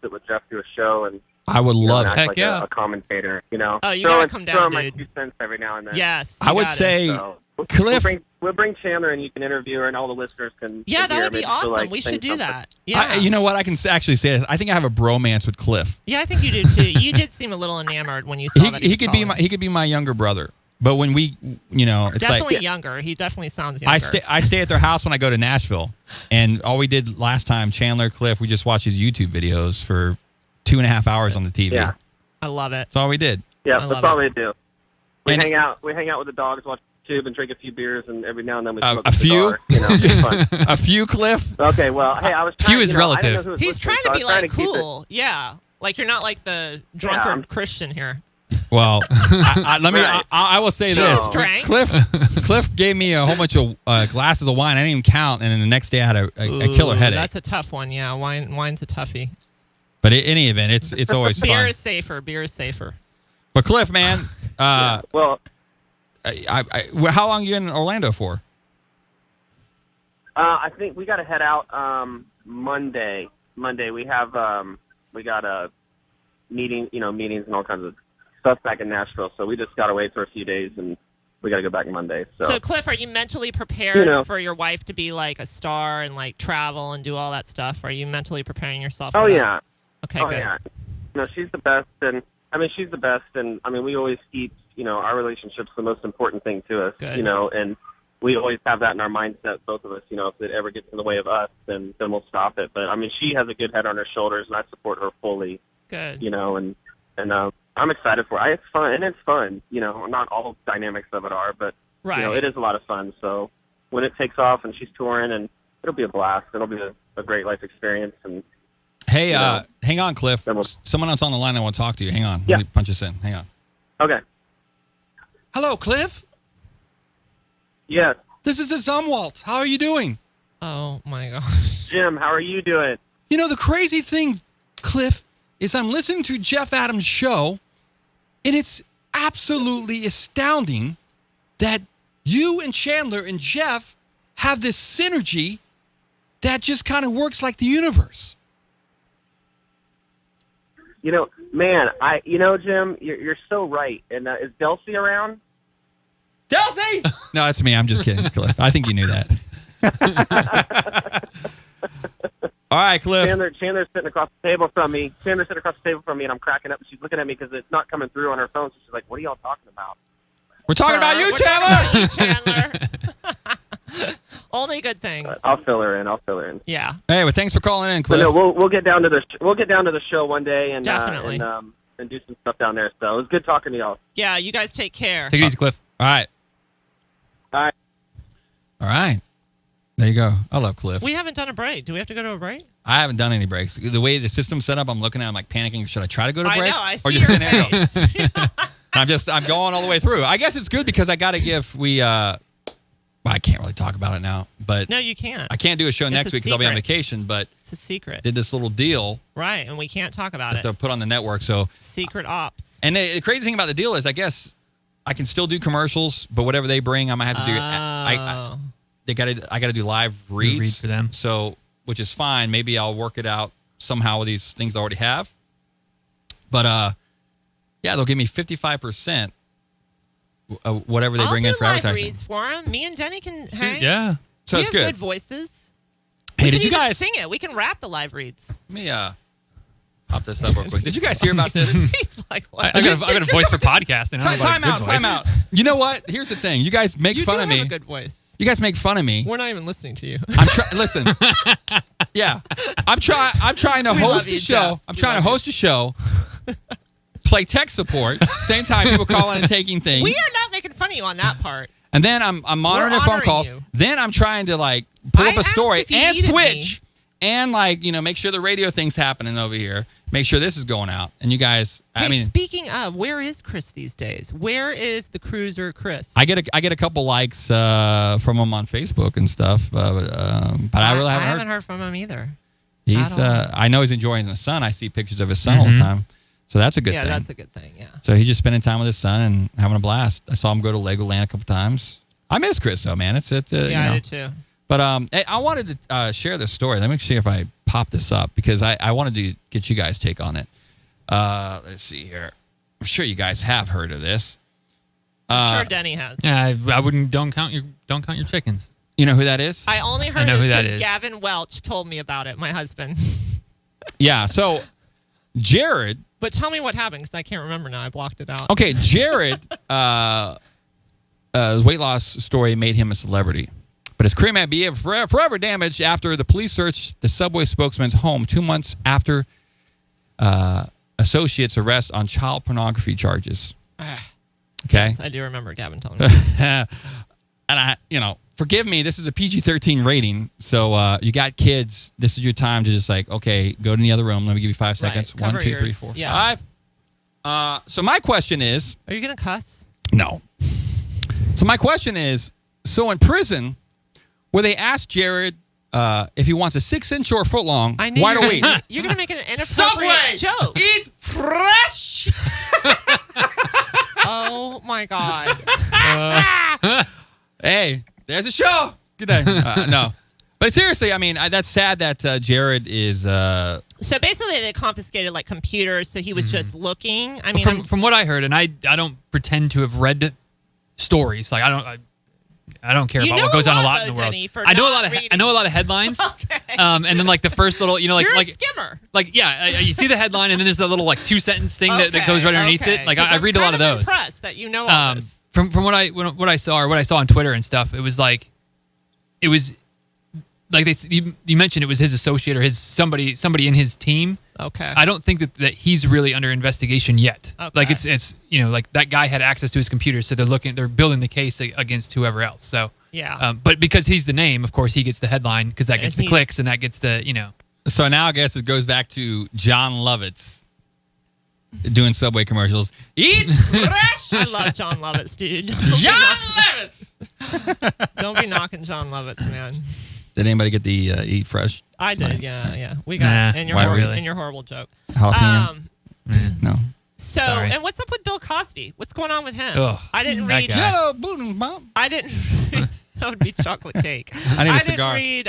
sit with Jeff, do a show, and I would love act Heck like yeah. a commentator, you know. Oh, you got to come throw down, my dude. 2 cents every now and then. Yes. I would say, So, Cliff. We'll bring Chandler, and you can interview her, and all the listeners can. Yeah, can that hear would be maybe awesome. like We sing should do something. that. Yeah. you know what? I can actually say this. I think I have a bromance with Cliff. Yeah, I think you do too. You did seem a little enamored when you saw that. He could be my younger brother. But when we, you know, it's definitely like younger. He definitely sounds younger. I stay at their house when I go to Nashville, and all we did last time, Chandler, Cliff, we just watched his YouTube videos for 2.5 hours on the TV. Yeah. I love it. That's all we did. Yeah, I that's love all it. we do. We hang out with the dogs, watch YouTube, and drink a few beers, and every now and then we smoke a few? cigar. You know, it's fun. A few, Cliff. Okay, well, hey, I was Few trying, is you know, I didn't know relative. who was He's listening, trying to so be I was like keep it- cool. Yeah. Like you're not like the drunkard I'm- Christian here. Well, I will say this. Jesus drank. Cliff gave me a whole bunch of glasses of wine. I didn't even count, and then the next day I had a killer headache. That's a tough one. Yeah, wine's a toughie. But in any event, it's always Beer fun. is safer. Beer is safer. But Cliff, man, Well, how long are you in Orlando for? I think we got to head out Monday. We have we got a meetings and all kinds of stuff back in Nashville. So we just got to wait for a few days, and we got to go back Monday. So, Cliff, are you mentally prepared You know. for your wife to be like a star and like travel and do all that stuff? Are you mentally preparing yourself? Oh for that? yeah. Okay, Oh good. yeah. No, she's the best, and I mean she's the best, and I mean we always keep our relationship's the most important thing to us. Good. And we always have that in our mindset, both of us. If it ever gets in the way of us, then we'll stop it. But I mean she has a good head on her shoulders, and I support her fully. Good. And I'm excited for it. It's fun, and it's fun. Not all dynamics of it are, but Right. it is a lot of fun. So when it takes off and she's touring, and it'll be a blast. It'll be a great life experience. And Hey, hang on, Cliff. Then we'll- Someone else on the line I want to talk to you. Hang on. Yeah. Let me punch this in. Hang on. okay, Hello, Cliff. yes, This is Zumwalt. How are you doing? Oh my gosh. Jim, how are you doing? You know, the crazy thing, Cliff, is I'm listening to Jeff Adams' show, and it's absolutely astounding that you and Chandler and Jeff have this synergy that just kind of works like the universe. Man, Jim, you're so right. And is Delcy around? Delcy! No, that's me. I'm just kidding, Cliff. I think you knew that. All right, Cliff. Chandler's sitting across the table from me. And I'm cracking up. And she's looking at me because it's not coming through on her phone. So she's like, "What are y'all talking about?" We're talking about you, We're Chandler. talking about you, Chandler. Only good things. I'll fill her in. Yeah. Hey, well, thanks for calling in, But Cliff. no, we'll get down to the show one day and Definitely. and do some stuff down there. So it was good talking to y'all. Yeah, you guys take care. Take it easy, Cliff. All right. All right. All right. There you go. I love Cliff. We haven't done a break. Do we have to go to a break? I haven't done any breaks. The way the system's set up, I'm looking at it, I'm like panicking. Should I try to go to break? I know. I see or just your sit there and go? face. I'm going all the way through. I guess it's good because I got to give my I can't really talk about it now, but No, you can't. I can't do a show next a week because I'll be on secret. vacation. But It's a secret. did this little deal Right, and we can't talk about that it. they'll put on the network. So, Secret ops. and the crazy thing about the deal is, I guess I can still do commercials, but whatever they bring, I might have to do. Oh. I got to do live reads read for them. So, which is fine. Maybe I'll work it out somehow with these things I already have. But yeah, they'll give me 55%. Whatever they I'll bring do in for live advertising. reads for him. Me and Denny can hang. Yeah. So we it's have good. good voices. Hey, we did can you even guys sing it? We can rap the live reads. Let me pop this up real quick. Did you guys hear about this? He's like, what? I got a voice for podcasting. I don't have a Time good out, voice. time out. You know what? Here's the thing. You guys make you fun do of have me. a good voice. You guys make fun of me. We're not even listening to you. I'm trying. Listen. Yeah, I'm trying to We host love a you, show. Jeff. I'm We trying to love you. host a show. Play tech support. Same time people calling and taking things. We are not making fun of you on that part. And then I'm monitoring their phone honoring calls. you. Then I'm trying to like pull I up a asked story if you and needed switch and like make sure the radio thing's happening over here. Make sure this is going out. And you guys, Hey, I mean, speaking of, where is Chris these days? Where is the cruiser Chris? I get a couple likes from him on Facebook and stuff, but I really haven't heard. heard from him either. He's at all. I know he's enjoying the sun. I see pictures of his son all the time, so that's a good Yeah, thing. that's a good thing. Yeah. So he's just spending time with his son and having a blast. I saw him go to Legoland a couple times. I miss Chris though, man. It's Yeah, I do too. But hey, I wanted to share this story. Let me see if I pop this up because I wanted to get you guys' take on it. Let's see here. I'm sure you guys have heard of this. I'm sure Denny has. Yeah, I wouldn't. Don't count your chickens. You know who that is? I only heard know this who that because is. Gavin Welch told me about it, my husband. Yeah. So Jared. But tell me what happened because I can't remember now. I blocked it out. Okay, Jared. Weight loss story made him a celebrity, but his career might be forever damaged after the police searched the Subway spokesman's home 2 months after associates' arrest on child pornography charges. Okay. Yes, I do remember Gavin telling me. And forgive me, this is a PG-13 rating, so you got kids. This is your time to just like, okay, go to the other room. Let me give you 5 seconds. Cover 1, 2, 3, yours. 4, Yeah. 5. So my question is, Are you going to cuss? no. So my question is, so in prison, where they asked Jared if he wants a 6-inch or a foot long, I knew why you do were we? gonna- You're going to make an inappropriate joke. Eat fresh. Oh, my God. Hey, there's a show. Good day. No. But seriously, I mean, that's sad that Jared is... So basically, they confiscated like computers, so he was just looking. I mean, From what I heard, and I don't pretend to have read stories. Like I don't care You about know what goes a on a lot, lot in though, the world. Denny, for I know a not lot of reading. I know a lot of headlines. Okay. And then like the first little, you're like a skimmer. like yeah, you see the headline and then there's the little like 2-sentence thing that goes right underneath okay. it. Like 'Cause I I'm read a lot of kind those. Impressed that you know all this. From what I saw or what I saw on Twitter and stuff, it was like like you mentioned it was his associate or his somebody in his team. Okay. I don't think that he's really under investigation yet. Okay. Like it's like that guy had access to his computer, so they're building the case against whoever else. So Yeah. but because he's the name, of course, he gets the headline because that And gets the he's- clicks and that gets the So now I guess it goes back to John Lovitz doing Subway commercials. Eat fresh. I love John Lovitz, dude. John Lovitz. Don't be knocking John Lovitz, man. Did anybody get the Eat Fresh? I did, yeah. We got Nah, it. And your why horrible, really? and your horrible joke. Jalapeno? No. So, Sorry. and what's up with Bill Cosby? What's going on with him? Ugh, I didn't that read. guy. Jello, Booty Bump. I didn't. That would be chocolate cake. I need a I cigar. didn't read.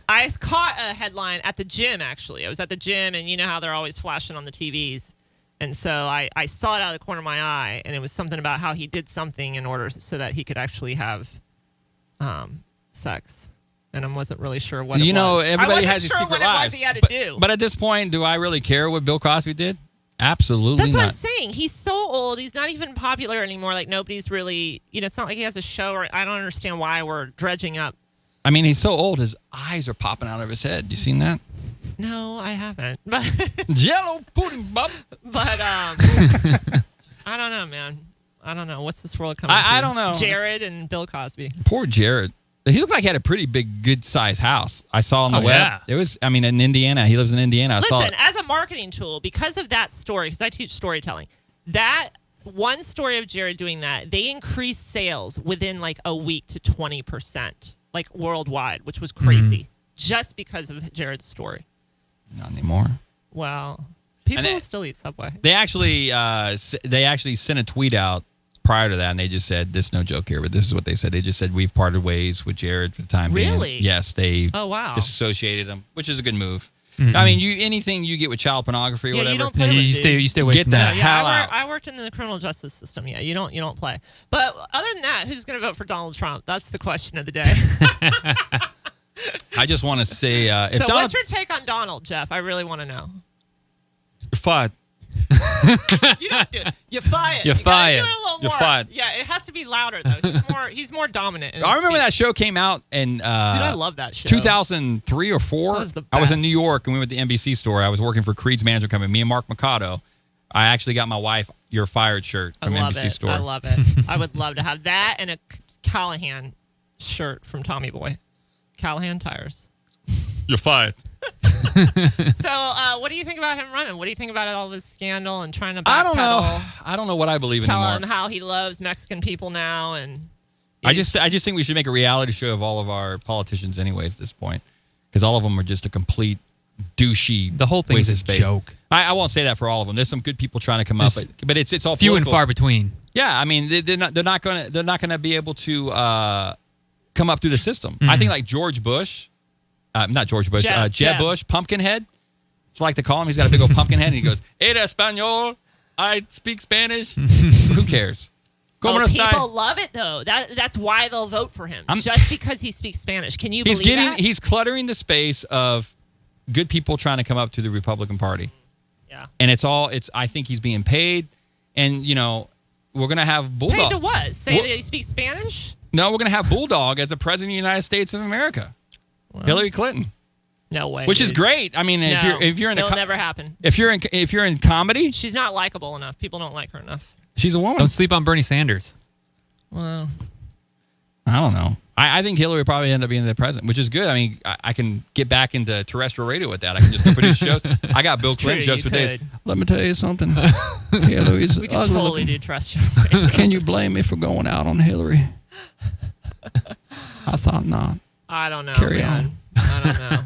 I caught a headline at the gym. Actually, I was at the gym, and you know how they're always flashing on the TVs, and so I saw it out of the corner of my eye, and it was something about how he did something in order so that he could actually have sex. And I wasn't really sure what. You it know, was. everybody I has wasn't his sure secret what it was lives. he had to do. But at this point, do I really care what Bill Cosby did? Absolutely That's what not. I'm saying. He's so old. He's not even popular anymore. Like nobody's really, it's not like he has a show. Or I don't understand why we're dredging up. I mean, he's so old, his eyes are popping out of his head. You seen that? No, I haven't. But Jello, Pudding Bump. I don't know, man. I don't know. What's this world coming to? I don't know. Jared and Bill Cosby. Poor Jared. He looked like he had a pretty big, good-sized house. I saw on the Oh, web. yeah. It was, in Indiana. He lives in Indiana. I saw Listen, it. as a marketing tool, because of that story, because I teach storytelling, that one story of Jared doing that, they increased sales within like a week to 20%, like worldwide, which was crazy, just because of Jared's story. Not anymore. Well, people And will still eat Subway. They actually sent a tweet out prior to that, and they just said, "This is no joke here," but this is what they said. They just said, "We've parted ways with Jared for the time being." Really? Yes, they Oh, wow. disassociated him, which is a good move. I mean, anything you get with child pornography or Yeah, you whatever, don't play with it, You stay away Get from that. that. hell out. I worked in the criminal justice system. Yeah, you don't play. But other than that, who's going to vote for Donald Trump? That's the question of the day. I just want to say, if So Donald what's your take on Donald, Jeff? I really want to know. fired, You don't do it. You fire. You're You gotta fired. do it a little You're more. fired. Yeah, it has to be louder though. He's more dominant. in I his remember that speech. show came out in Dude, I love that show. 2003 or 4. That was the I was in New best. York and we went to the NBC store. I was working for Creed's management company. Me and Mark Mikado. I actually got my wife "You're Fired" shirt I from love NBC it. store. I love it. I would love to have that and a Callahan shirt from Tommy Boy. Callahan tires. You're fired. So, what do you think about him running? What do you think about all this scandal and trying to backpedal? I don't know. I don't know what I believe Tell anymore. him how he loves Mexican people now, and I just think we should make a reality show of all of our politicians, anyways, at this point, because all of them are just a complete douchey. The whole thing waste is of a space. joke. I won't say that for all of them. There's some good people trying to come up, There's but it's all Few and political. far between. Yeah, I mean they're not gonna be able to come up through the system. I think like George Bush, not George Bush, Jeb. Jeb Bush, Pumpkinhead. It's like to call him. He's got a big old pumpkin head, and he goes, "Era español, I speak Spanish." Who cares? Como people está? love it though. That's why they'll vote for him, I'm- just because he speaks Spanish. Can you believe that? He's cluttering the space of good people trying to come up to the Republican Party. Yeah. And I think he's being paid, and we're gonna have Bulldog. Paid to what? Say Well- that he speaks Spanish? No, we're gonna have Bulldog as a president of the United States of America. Hillary Clinton, No way. which is dude. great. I mean, No, if you're in it'll never happen. if you're in comedy, She's not likable enough. People don't like her enough. she's a woman. Don't sleep on Bernie Sanders. Well, I don't know. I think Hillary probably ended up being the president, which is good. I mean, I can get back into terrestrial radio with that. I can just produce shows. I got Bill It's Clinton true, jokes you for days. could. Let me tell you something. Hillary's we can ugly totally looking. do terrestrial. Can you blame me for going out on Hillary? I thought not. I don't know. Carry man. on. I don't know.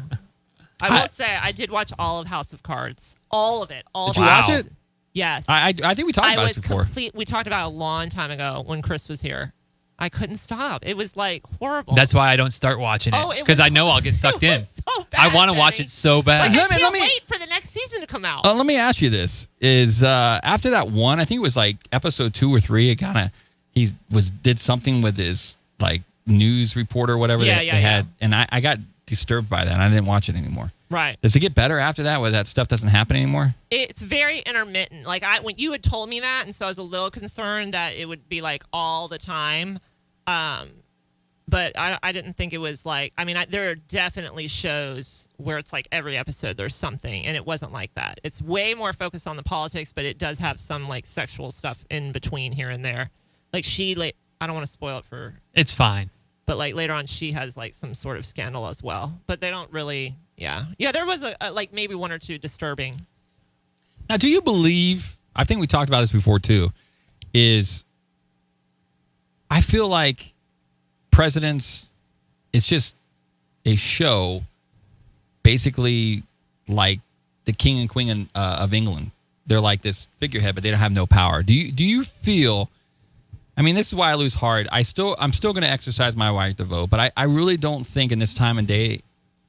I will say I did watch all of House of Cards. All of it. All Did you the watch seasons. it? Yes. I think we talked I about was this before. we talked about it a long time ago when Chris was here. I couldn't stop. It was like horrible. That's why I don't start watching Oh, it it because was- I know I'll get sucked it in. was so I bad, want to watch Benny. it so bad. Like, Let I me- can't let me- wait for the next season to come out. Let me ask you this: Is after that one, I think it was like episode 2 or 3. It kind of did something with his like news reporter or whatever Yeah, they yeah, had, yeah. and I got disturbed by that. And I didn't watch it anymore. Right. Does it get better after that, where that stuff doesn't happen anymore? It's very intermittent. Like when you had told me that, and so I was a little concerned that it would be like all the time. But I didn't think it was like. I mean, there are definitely shows where it's like every episode there's something, and it wasn't like that. It's way more focused on the politics, but it does have some like sexual stuff in between here and there. Like I don't want to spoil it for. It's fine. But like later on, she has like some sort of scandal as well. But they don't really. Yeah. There was a like maybe one or two disturbing. Now, do you believe? I think we talked about this before too. I feel like presidents, it's just a show, basically like the king and queen of England. They're like this figurehead, but they don't have no power. Do you feel? I mean, this is why I lose heart. I'm still going to exercise my right to vote, but I really don't think in this time and day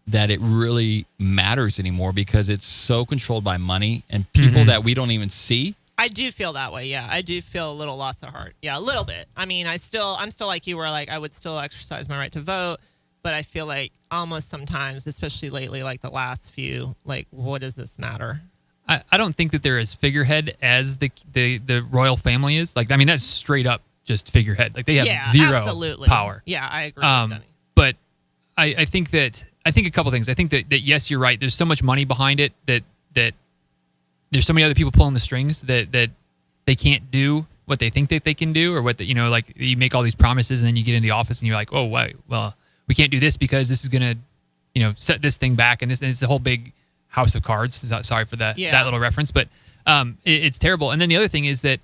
that it really matters anymore because it's so controlled by money and people that we don't even see. I do feel that way. Yeah, I do feel a little loss of heart. Yeah, a little bit. I mean, I'm still like you, where like I would still exercise my right to vote, but I feel like almost sometimes, especially lately, like the last few, like what does this matter? I don't think that they're as figurehead as the royal family is. Like, I mean, that's straight up just figurehead. Like they have Yeah, zero absolutely. power. Yeah, I agree. With Denny. But I think a couple things. I think that yes, you're right. There's so much money behind it that there's so many other people pulling the strings that they can't do what they think that they can do, or what like you make all these promises and then you get in the office and you're like, oh, wait, well, we can't do this because this is gonna set this thing back, and it's a whole big house of cards. Sorry for that Yeah. little reference, but it's terrible. And then the other thing is that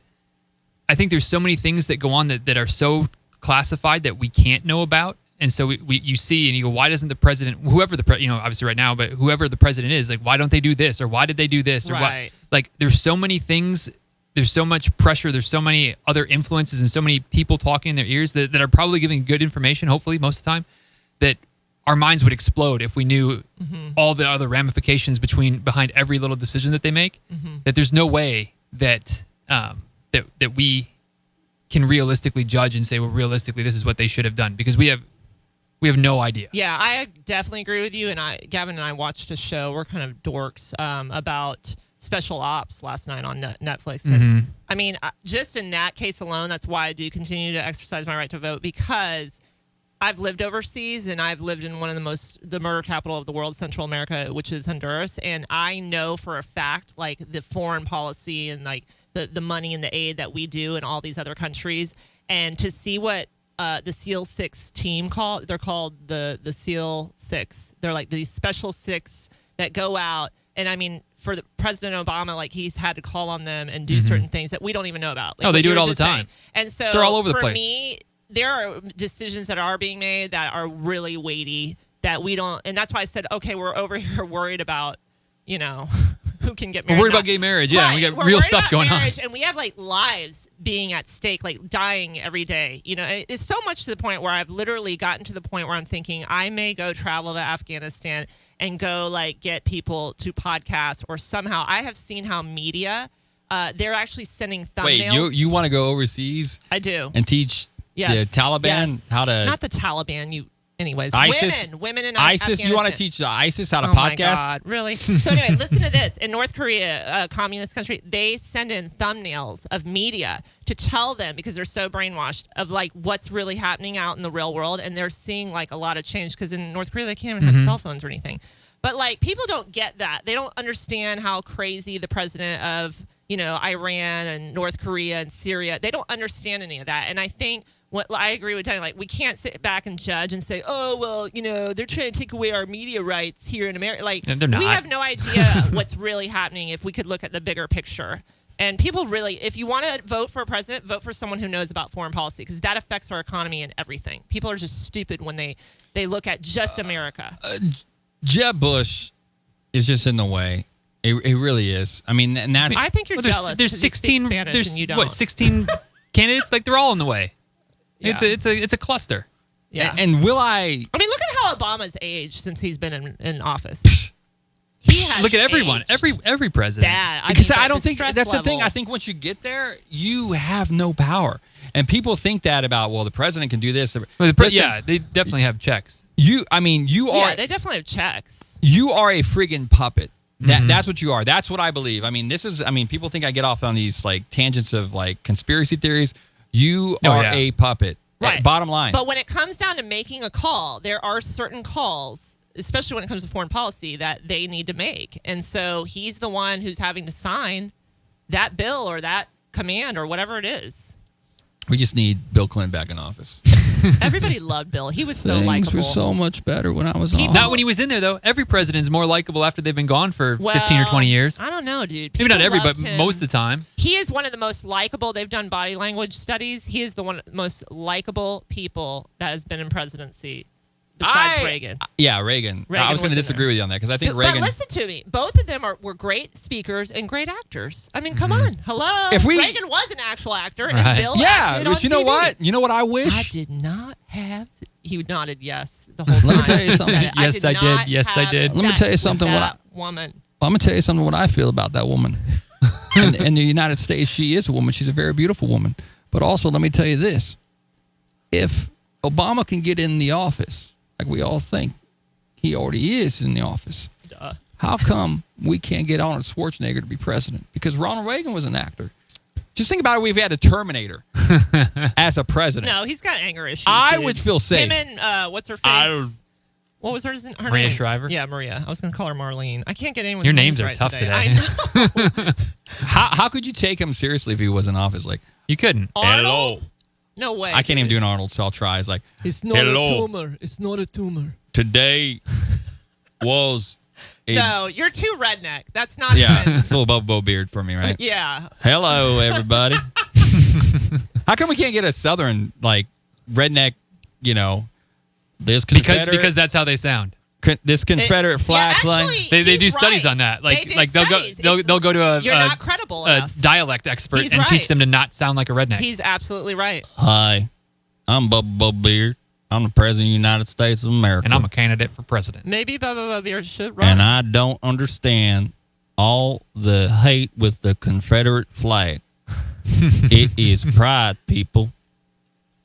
I think there's so many things that go on that are so classified that we can't know about. And so you see and you go, why doesn't the president, whoever obviously right now, but whoever the president is, like, why don't they do this? Or why did they do this? Or Right. Like, there's so many things, there's so much pressure, there's so many other influences and so many people talking in their ears that are probably giving good information, hopefully, most of the time, that our minds would explode if we knew all the other ramifications behind every little decision that they make. That there's no way that that we can realistically judge and say, well, realistically, this is what they should have done, because we have no idea. Yeah, I definitely agree with you. And Gavin and I watched a show. We're kind of dorks about special ops last night on Netflix. And, I mean, just in that case alone, that's why I do continue to exercise my right to vote, because I've lived overseas and I've lived in one of the murder capital of the world, Central America, which is Honduras. And I know for a fact, like, the foreign policy and like the money and the aid that we do in all these other countries. And to see what the SEAL 6 team they're called the SEAL 6. They're like these special 6 that go out. And I mean, for President Obama, like, he's had to call on them and do certain things that we don't even know about. Like, they do it all the time. And so they're all over the place. For me, there are decisions that are being made that are really weighty that we don't, and that's why I said, okay, we're over here worried about, who can get married. We're worried about gay marriage, yeah. Right. We got We're real worried stuff about going marriage, on. and we have like lives being at stake, like dying every day. It's so much to the point where I've literally gotten to the point where I'm thinking I may go travel to Afghanistan and go like get people to podcast, or somehow I have seen how media, they're actually sending thumbnails. Wait, you want to go overseas? I do. And teach the Taliban how to... Not the Taliban, anyways. ISIS? Women in ISIS? Afghanistan. You want to teach the ISIS how to Oh podcast? my God, really? So anyway, listen to this. In North Korea, a communist country, they send in thumbnails of media to tell them, because they're so brainwashed, of like what's really happening out in the real world. And they're seeing like a lot of change, because in North Korea, they can't even have cell phones or anything. But like, people don't get that. They don't understand how crazy the president of, Iran and North Korea and Syria, they don't understand any of that. And I think what I agree with Denny, like, we can't sit back and judge and say, oh, well, they're trying to take away our media rights here in America. Like, And they're not. we have no idea what's really happening if we could look at the bigger picture. And people really, if you want to vote for a president, vote for someone who knows about foreign policy, because that affects our economy and everything. People are just stupid when they look at just America. Jeb Bush is just in the way. It really is. I mean, and that's... I think you're jealous. There's 'cause you speak 16. Spanish There's and you don't. what 16 candidates? Like, they're all in the way. Yeah. It's a cluster. Yeah. And will I... I mean, look at how Obama's aged since he's been in office. He has Look at everyone. aged Every president. bad. Because mean, I but don't think stress that's the thing. level- I think once you get there, you have no power, and people think that about. Well, the president can do this. Well, Listen, yeah, they definitely have checks. you are. Yeah, they definitely have checks. You are a friggin' puppet. That's what you are. That's what I believe. I mean, people think I get off on these like tangents of like conspiracy theories. You are a puppet. Right. Bottom line. But when it comes down to making a call, there are certain calls, especially when it comes to foreign policy, that they need to make. And so he's the one who's having to sign that bill or that command or whatever it is. We just need Bill Clinton back in office. Everybody loved Bill. He was so Things likable. were so much better when I was on. Not when he was in there, though. Every president's more likable after they've been gone for 15 or 20 years. I don't know, dude. Maybe not People every, but loved him. most of the time. He is one of the most likable. They've done body language studies. He is the one of the most likable people that has been in presidency besides Reagan. Yeah, Reagan. I was going to in disagree there. with you on that because I think But Reagan. listen to me. Both of them were great speakers and great actors. I mean, come on. Hello. If we- Reagan was an actual actor, Right. and Bill Yeah, acted on but you know TV. what? You know what I wish? I did not have. He nodded yes the whole time. Let me tell you He something. said it. Yes, I did. not Yes, I have did. Let me sex tell you with something, what that woman. I'm going to tell you something what I feel about that woman. In the United States, she is a woman. She's a very beautiful woman. But also, let me tell you this. If Obama can get in the office, like we all think, he already is in the office. How come we can't get Arnold Schwarzenegger to be president? Because Ronald Reagan was an actor. Just think about it. We've had a Terminator as a president. No, he's got anger issues. I dude. would feel safe. Him and what's her face? What was her Maria name? Shriver? Yeah, Maria. I was going to call her Marlene. I can't get anyone's Your names are right tough today. I know. How could you take him seriously if he was in office? Like, You couldn't. Arnold? No way. I can't even do an Arnold, so I'll try. It's like, It's not Hello. a tumor. It's not a tumor. today was a... No, you're too redneck. That's not Yeah, even. it's a little Bobo beard for me, right? Yeah. Hello, everybody. How come we can't get a Southern, like, redneck, this Confederate... Because that's how they sound. This Confederate flag line. They do studies on that. They'll go to you're not credible a enough. dialect expert He's and right. teach them to not sound like a redneck. He's absolutely right. Hi, I'm Bubba Beard. I'm the President of the United States of America. And I'm a candidate for president. Maybe Bubba Beard should run. And I don't understand all the hate with the Confederate flag. It is pride, people.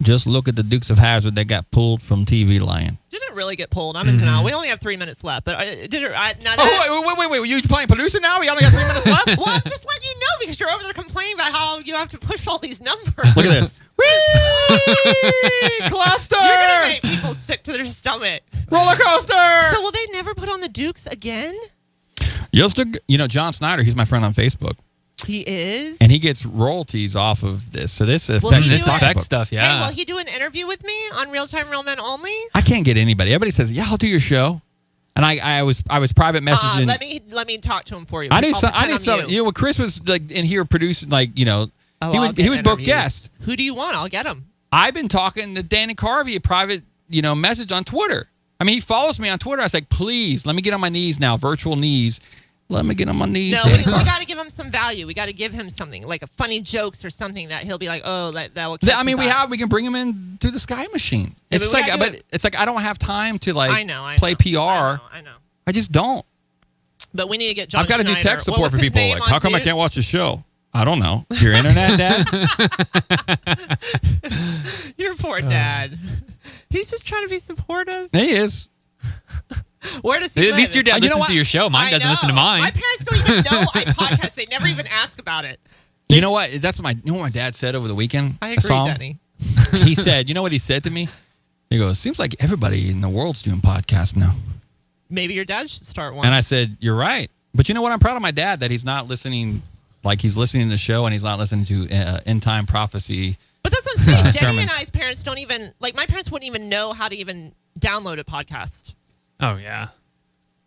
Just look at the Dukes of Hazzard that got pulled from TV land. Didn't really get pulled. I'm in denial. We only have 3 minutes left. But Wait. You playing producer now? We only got 3 minutes left? Well, I'm just letting you know because you're over there complaining about how you have to push all these numbers. Look at this. Whee! Cluster! You're going to make people sick to their stomach. Roller coaster! So will they never put on the Dukes again? John Snyder, he's my friend on Facebook. He is? And he gets royalties off of this. So this affects this affects stuff, yeah. Hey, will he do an interview with me on Real Time Real Men Only? I can't get anybody. Everybody says, yeah, I'll do your show. And I was private messaging. Let me talk to him for you. I need something. When Chris was like in here producing, he would book guests. Who do you want? I'll get him. I've been talking to Danny Carvey, a private, message on Twitter. I mean, he follows me on Twitter. I was like, please, let me get on my knees now, virtual knees. Let me get on my knees. No, we got to give him some value. We got to give him something, like a funny jokes or something that he'll be like, oh, that will catch his eye. We can bring him in through the Sky Machine. Yeah, It's like I don't have time to play PR. I know. I just don't. But we need to get John I've got to do Schneider. tech What support was for his people. name Like, on how come I Dukes? can't watch the show? I don't know. Your internet, Dad? Your poor dad. He's just trying to be supportive. He is. Where does he live? At least your dad listens to your show. Mine doesn't listen to mine. My parents don't even know I podcast. They never even ask about it. You know what? That's what my dad said over the weekend. I agree, saw him. Denny. He said, you know what he said to me? He goes, seems like everybody in the world's doing podcasts now. Maybe your dad should start one. And I said, you're right. But you know what? I'm proud of my dad that he's not listening, like he's listening to the show and he's not listening to end time prophecy. But that's what I'm saying. Denny sermons. and I's parents don't even, my parents wouldn't even know how to even download a podcast. Oh, yeah.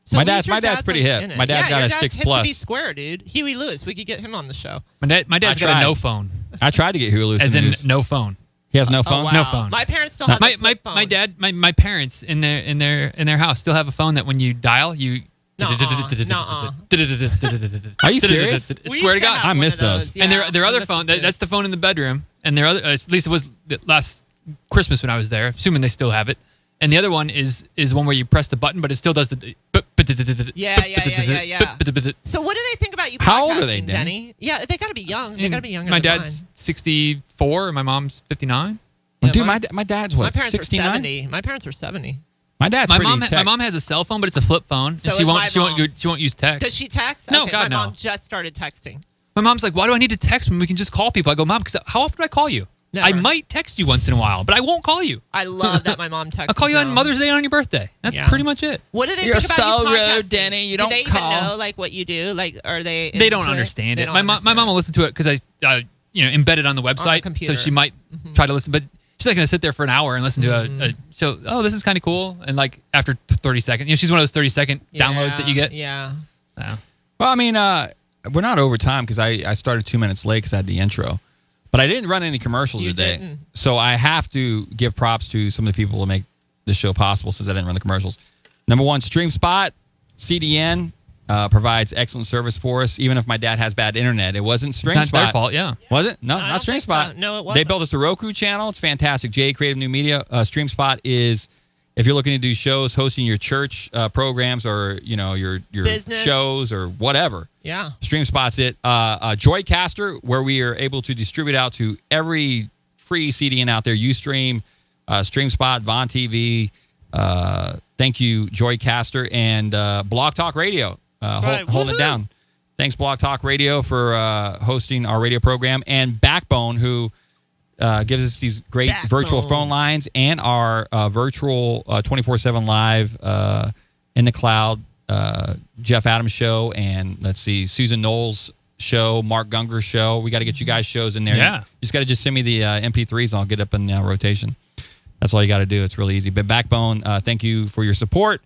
So My at least dad's your pretty hip. in it. My dad's got your a dad's 6 hip plus. To be square, dude. Huey Lewis. We could get him on the show. My dad's got tried. a no phone. I tried to get Hulu. As in no phone. He has no phone? Oh, wow. No phone. My parents still have a flip phone. My dad, my parents in their house still have a phone that when you dial, you. Nuh-uh. Are you serious? We Swear to used God. have I one miss of those. And Yeah, their other that's phone, good. that's the phone in the bedroom. And their other, at least it was last Christmas when I was there, assuming they still have it. And the other one is one where you press the button, but it still does the. Yeah. So what do they think about you podcasting, How old are they, Denny? Yeah, they got to be young. They got to be younger My than dad's 64 and my mom's 59. Yeah, Dude, my- my dad's mine. My what, parents 69? are 70. My parents are 70. My dad's My pretty mom tech. has a cell phone, but it's a flip phone. So and she is won't my she won't use text. Does she text? No, okay, God, my no. mom just started texting. My mom's like, why do I need to text when we can just call people? I go, Mom, because how often do I call you? Never. I might text you once in a while, but I won't call you. I love that my mom texts. I'll call you on now. Mother's Day and on your birthday. That's Yeah. pretty much it. What do they You're think about so you rude, podcasting? Denny. You Do don't they call. even know like what you do? Like, are they? They don't into understand They it. don't My mom understand. will listen to it because I embedded on the website, computer. so she might try to listen, but she's not going to sit there for an hour and listen to a show. Oh, this is kind of cool. And like after 30 seconds, she's one of those 30-second downloads that you get. Yeah. Yeah. Well, I mean, we're not over time because I started 2 minutes late because I had the intro. But I didn't run any commercials You today. didn't. So I have to give props to some of the people who make this show possible since I didn't run the commercials. Number one, StreamSpot, CDN, provides excellent service for us. Even if my dad has bad internet, it wasn't StreamSpot. It's not their fault, yeah. Was it? No, I not don't think StreamSpot. so. No, it They wasn't. built us a Roku channel. It's fantastic. JA Creative New Media. StreamSpot is if you're looking to do shows, hosting your church programs or your Business. shows or whatever. Yeah. StreamSpot's it. Joycaster, where we are able to distribute out to every free CDN out there. Ustream, StreamSpot, Vaughn TV. Thank you, Joycaster, and Blog Talk Radio. right. Holding it Woohoo! down. Thanks, Blog Talk Radio, for hosting our radio program, and Backbone, who gives us these great virtual Backbone. phone lines and our virtual 24/7 live in the cloud Jeff Adams show, and let's see, Susan Knowles show, Mark Gunger's show. We got to get you guys shows in there. Yeah. You just got to just send me the MP3s and I'll get up in rotation. That's all you got to do. It's really easy. But Backbone, thank you for your support.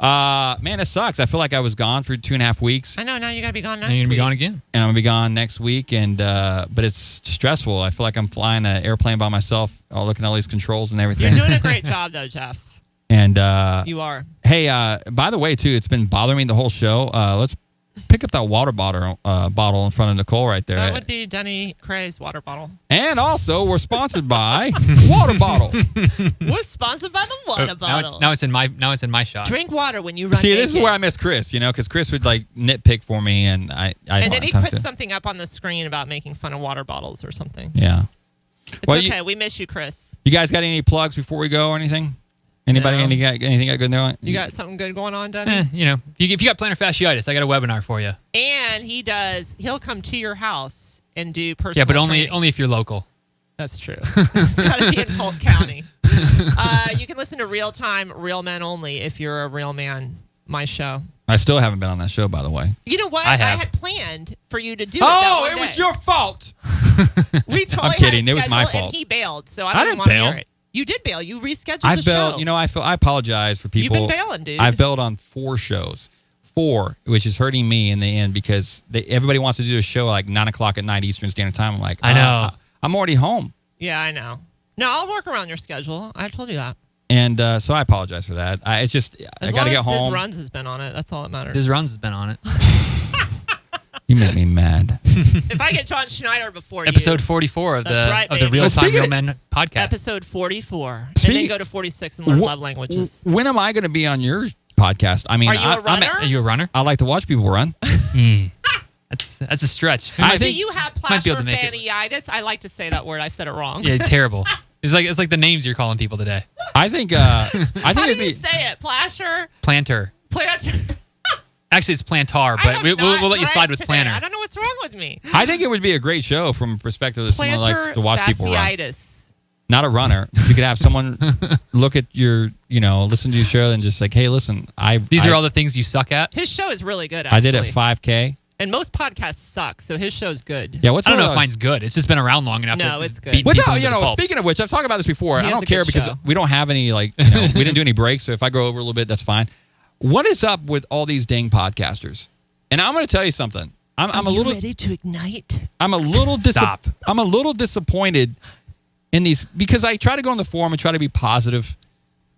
Man, it sucks. I feel like I was gone for 2.5 weeks, I know. Now you got to be gone next And you're going to week. be gone again. and I'm gonna be gone next week. And but it's stressful. I feel like I'm flying an airplane by myself, looking at all these controls and everything. You're doing a great job, though, Jeff. And You are. hey, by the way, too, it's been bothering me the whole show. Let's pick up that water bottle in front of Nicole right there. That would be Denny Krane's water bottle. And also, we're sponsored by Water Bottle. We're sponsored by the water bottle. Now it's in my shot. Drink water when you run. See, this is naked. where I miss Chris, because Chris would like nitpick for me, and I And then he talk put to- something up on the screen about making fun of water bottles or something. Yeah. It's Well, okay. We miss you, Chris. You guys got any plugs before we go or anything? Anybody No. anything got good there? You got something good going on, Denny? If you got plantar fasciitis, I got a webinar for you. And he'll come to your house and do personal Yeah, but training. only if you're local. That's true. It's got to be in Polk County. You can listen to Real Time, Real Men Only if you're a real man, my show. I still haven't been on that show, by the way. You know what? I have. had planned for you to do it that one day. fault. We totally I'm kidding. had It was my scheduled, fault. And he bailed, so I I don't didn't want to bail. hear it. You did bail. You rescheduled I the bailed. show. I apologize for people. You've been bailing, dude. I bailed on 4 shows. 4, which is hurting me in the end because everybody wants to do a show like 9:00 at night Eastern Standard Time. I'm like, I know. I'm already home. Yeah, I know. No, I'll work around your schedule. I told you that. And so I apologize for that. I got to get home. Diz Runs has been on it. That's all that matters. His runs has been on it. You make me mad. If I get John Schneider before Episode 44 of That's the right, of the baby. Real Time Speaking Real of- Men you, podcast. episode 44, and Speaking- then go to 46 and learn Wh- love languages. When am I going to be on your podcast? I mean, Are you a runner? Are you a runner? I like to watch people run. That's a stretch. I Might Do be- you have might be able to make it. plashorfanitis? I like to say that word. I said it wrong. Yeah, terrible. It's like the names you're calling people today. I think. I think How do it'd you be. say it? Plasher? Planter. Planter? Actually, it's plantar, I but am we'll not let you slide with today. planner. I don't know what's wrong with me. I think it would be a great show from a perspective of someone who likes Plantar to watch people run. fasciitis. Not a runner. You could have someone look at your, listen to your show and just like, hey, listen, These are all the things you suck at. His show is really good, I actually. did it 5K. And most podcasts suck, so his show's good. Yeah, what's I don't know one if of those- mine's good. It's just been around long enough. No, to it's good. beat What's people up? into the pulp. Speaking of which, I've talked about this before. He I has don't a care good because show. we don't have any we didn't do any breaks. So if I go over a little bit, that's fine. What is up with all these dang podcasters? And I'm going to tell you something. I'm a little ready to ignite? I'm a little Stop. I'm a little disappointed in these because I try to go on the forum and try to be positive.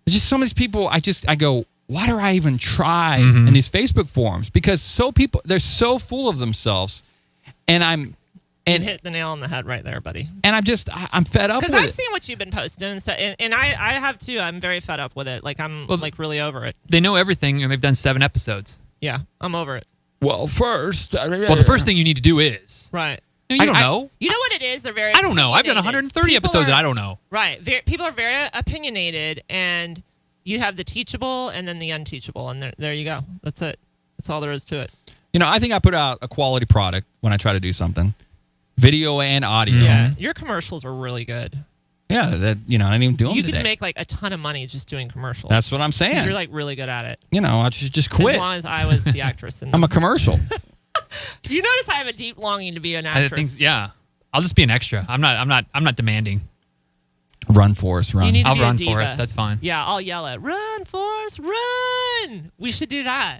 It's just some of these people I go, why do I even try in these Facebook forums? Because they're so full of themselves, and You hit the nail on the head right there, buddy. I'm fed up with Because I've it. seen what you've been posting and stuff, and I have too. I'm very fed up with it. Like I'm like really over it. They know everything, and they've done 7 episodes. Yeah, I'm over it. Well, first, Well, the first thing you need to do is Right. you don't know. You know what it is? They're very. I don't know. I've done opinionated. 130 People episodes, are- and I don't know. Right. People are very opinionated, and you have the teachable and then the unteachable, and there you go. That's it. That's all there is to it. I think I put out a quality product when I try to do something, video and audio. Yeah, your commercials are really good. Yeah, that I didn't even do them You today. could make like a ton of money just doing commercials. That's what I'm 'Cause saying. You're like really good at it. I just quit. As long as I was the actress. In I'm a them. commercial. You notice I have a deep longing to be an I actress. think, yeah. I'll just be an extra. I'm not demanding. Run, Forrest, run. You need to I'll be a run diva. for us. That's fine. Yeah, I'll yell it. Run, Forrest, run! We should do that.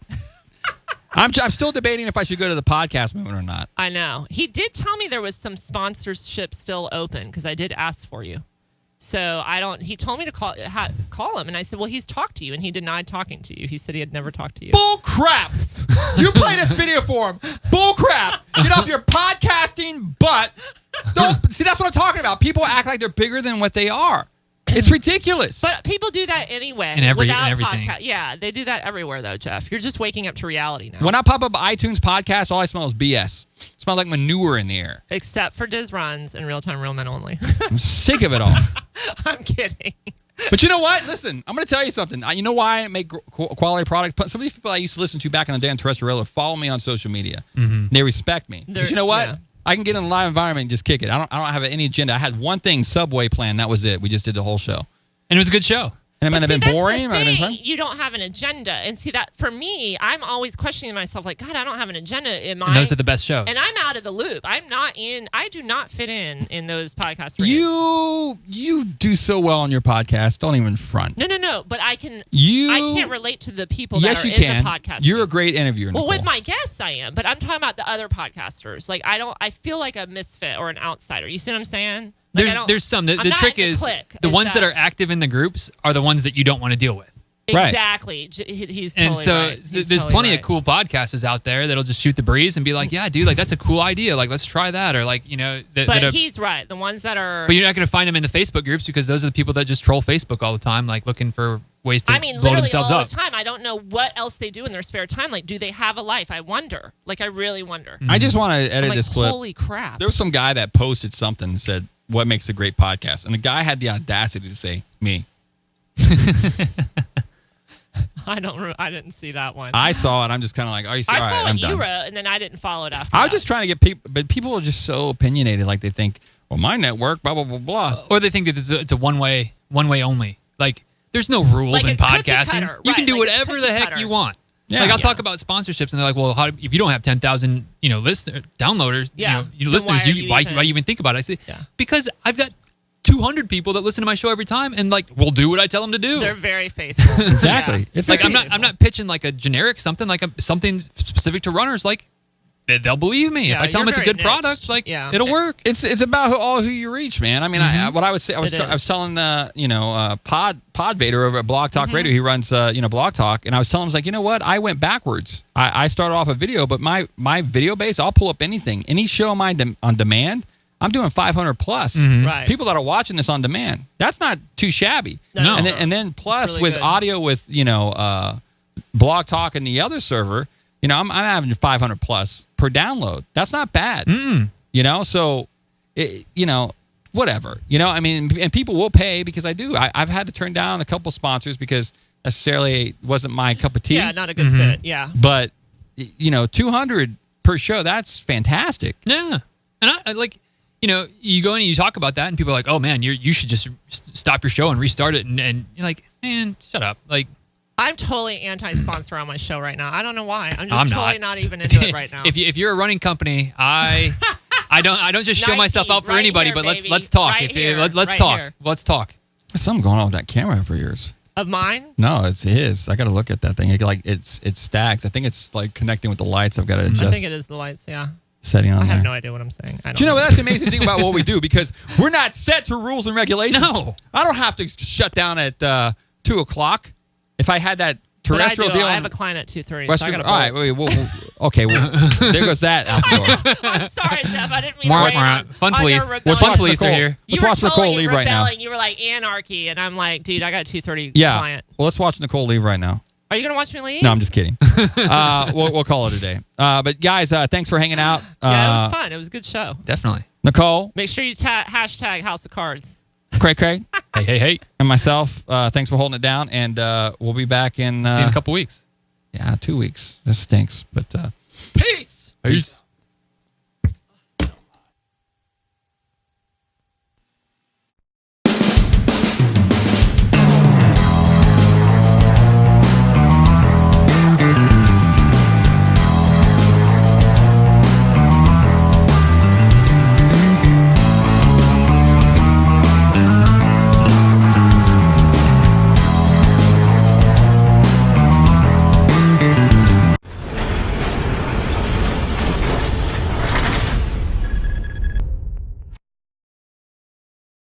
I'm still debating if I should go to the podcast movement or not. I know. He did tell me there was some sponsorship still open because I did ask for you. So I don't. He told me to call him, and I said, "Well, he's talked to you," and he denied talking to you. He said he had never talked to you. Bull crap! You play this video for him. Bull crap! Get off your podcasting butt. Don't see. That's what I'm talking about. People act like they're bigger than what they are. It's ridiculous. But people do that anyway. Everything. Podcast. Yeah, they do that everywhere, though, Jeff. You're just waking up to reality now. When I pop up iTunes podcast, all I smell is BS. It smells like manure in the air. Except for Diz Runs and Real Time Real Men Only. I'm sick of it all. I'm kidding. But you know what? Listen, I'm going to tell you something. You know why I make quality products? Some of these people I used to listen to back in the day on terrestrial follow me on social media. They respect me. But you know what? Yeah. I can get in a live environment and just kick it. I don't have any agenda. I had one thing, Subway plan. That was it. We just did the whole show. And it was a good show. And it might have been that's the boring. It might have been thing. fun. You don't have an agenda. And see that for me, I'm always questioning myself like, God, I don't have an agenda. And those are the best shows. And I'm out of the loop. I do not fit in those podcast rings. You do so well on your podcast. Don't even front. No. But I can't relate to the people Yes, that are you can. in the podcast. You're a great interviewer, Well, Nicole. with my guests, I am. But I'm talking about the other podcasters. Like, I feel like a misfit or an outsider. You see what I'm saying? Like, There's some. The I'm not trick in the is clique, the is ones that that- are active in the groups are the ones that you don't want to deal with. Right. Exactly. He's totally And so right. He's there's totally plenty right. of cool podcasters out there that'll just shoot the breeze and be like, yeah, dude, like that's a cool idea. Like, let's try that. Or like, But he's right. The ones that are. But you're not going to find them in the Facebook groups because those are the people that just troll Facebook all the time, like looking for ways to blow literally themselves all up. the time. I don't know what else they do in their spare time. Like, do they have a life? I wonder. Like, I really wonder. I just want to edit I'm like, this clip. holy crap. There was some guy that posted something and said, "What makes a great podcast?" And the guy had the audacity to say, "Me." I didn't see that one. I saw it. I'm just kind of like, "Oh, you see, I all right, saw I'm what you done." wrote, and then I didn't follow it after. I was that. just trying to get people, but people are just so opinionated. Like they think, "Well, my network, blah blah blah blah." Or they think that it's a one way only. Like, there's no rules Like in it's cookie podcasting. cutter, You can right, do like it's whatever the cookie heck cutter. you want. Yeah. Like I'll Yeah. talk about sponsorships, and they're like, "Well, if you don't have 10,000, downloaders, Yeah. Then listeners, why why you even think about it?" I say, Yeah. because I've got 200 people that listen to my show every time, and like, will do what I tell them to do. They're very faithful. Exactly. Yeah. It's Like like I'm not pitching like a generic something, like something specific to runners. Like they'll believe me Yeah, if I tell them you're it's a very good product. niche. Like Yeah. it'll work. It's about who you reach, man. I mean, what I would say, I was It is. telling Pod Vader over at Blog Talk Radio. He runs Blog Talk, and I was telling him, I was like, you know what? I went backwards. I started off a video, but my video base, I'll pull up anything, any show of mine on demand. I'm doing 500 plus. Right. People that are watching this on demand. That's not too shabby. No. And then plus really with good. audio with Blog Talk and the other server, I'm having 500 plus per download. That's not bad. So whatever. I mean, and people will pay because I do. I've had to turn down a couple sponsors because necessarily wasn't my cup of tea. Yeah, not a good fit. Yeah. But 200 per show, that's fantastic. Yeah, and I like, you go in and you talk about that, and people are like, "Oh man, you should just stop your show and restart it," and you're like, "Man, shut up!" Like, I'm totally anti-sponsor on my show right now. I don't know why. I'm I'm just totally not. not even into it right now. if you're a running company, I don't just show Nike, myself out for right anybody, here, but baby. let's talk. Right here, Let's right talk. here. Let's talk. There's something going on with that camera for yours. Of mine? No, it's his. I got to look at that thing. It stacks. I think it's like connecting with the lights. I've got to I adjust think it is the lights, yeah. setting on I there. have no idea what I'm saying. I don't Do you know know. what? That's the amazing thing about what we do because we're not set to rules and regulations. No. I don't have to shut down at 2 o'clock. If I had that But I terrestrial do. deal, I on have a client at 2:30, West so I got Virginia- to all right, okay. Well, there goes that out the door. I'm sorry, Jeff. I didn't mean Wah, to wah. rain Fun on police. your Well, rebellion. fun police are Nicole. here. You Let's were watch Nicole totally leave right now. rebelling. You were like anarchy, and I'm like, dude, I got a 2:30 Yeah. client. Well, let's watch Nicole leave right now. Are you gonna watch me leave? No, I'm just kidding. We'll call it a day. But guys, thanks for hanging out. Yeah, it was fun. It was a good show. Definitely. Nicole, Make sure you hashtag House of Cards. Craig, Hey. and myself. Thanks for holding it down, and we'll be back in See you in a couple weeks. 2 weeks. This stinks, but Peace. Peace.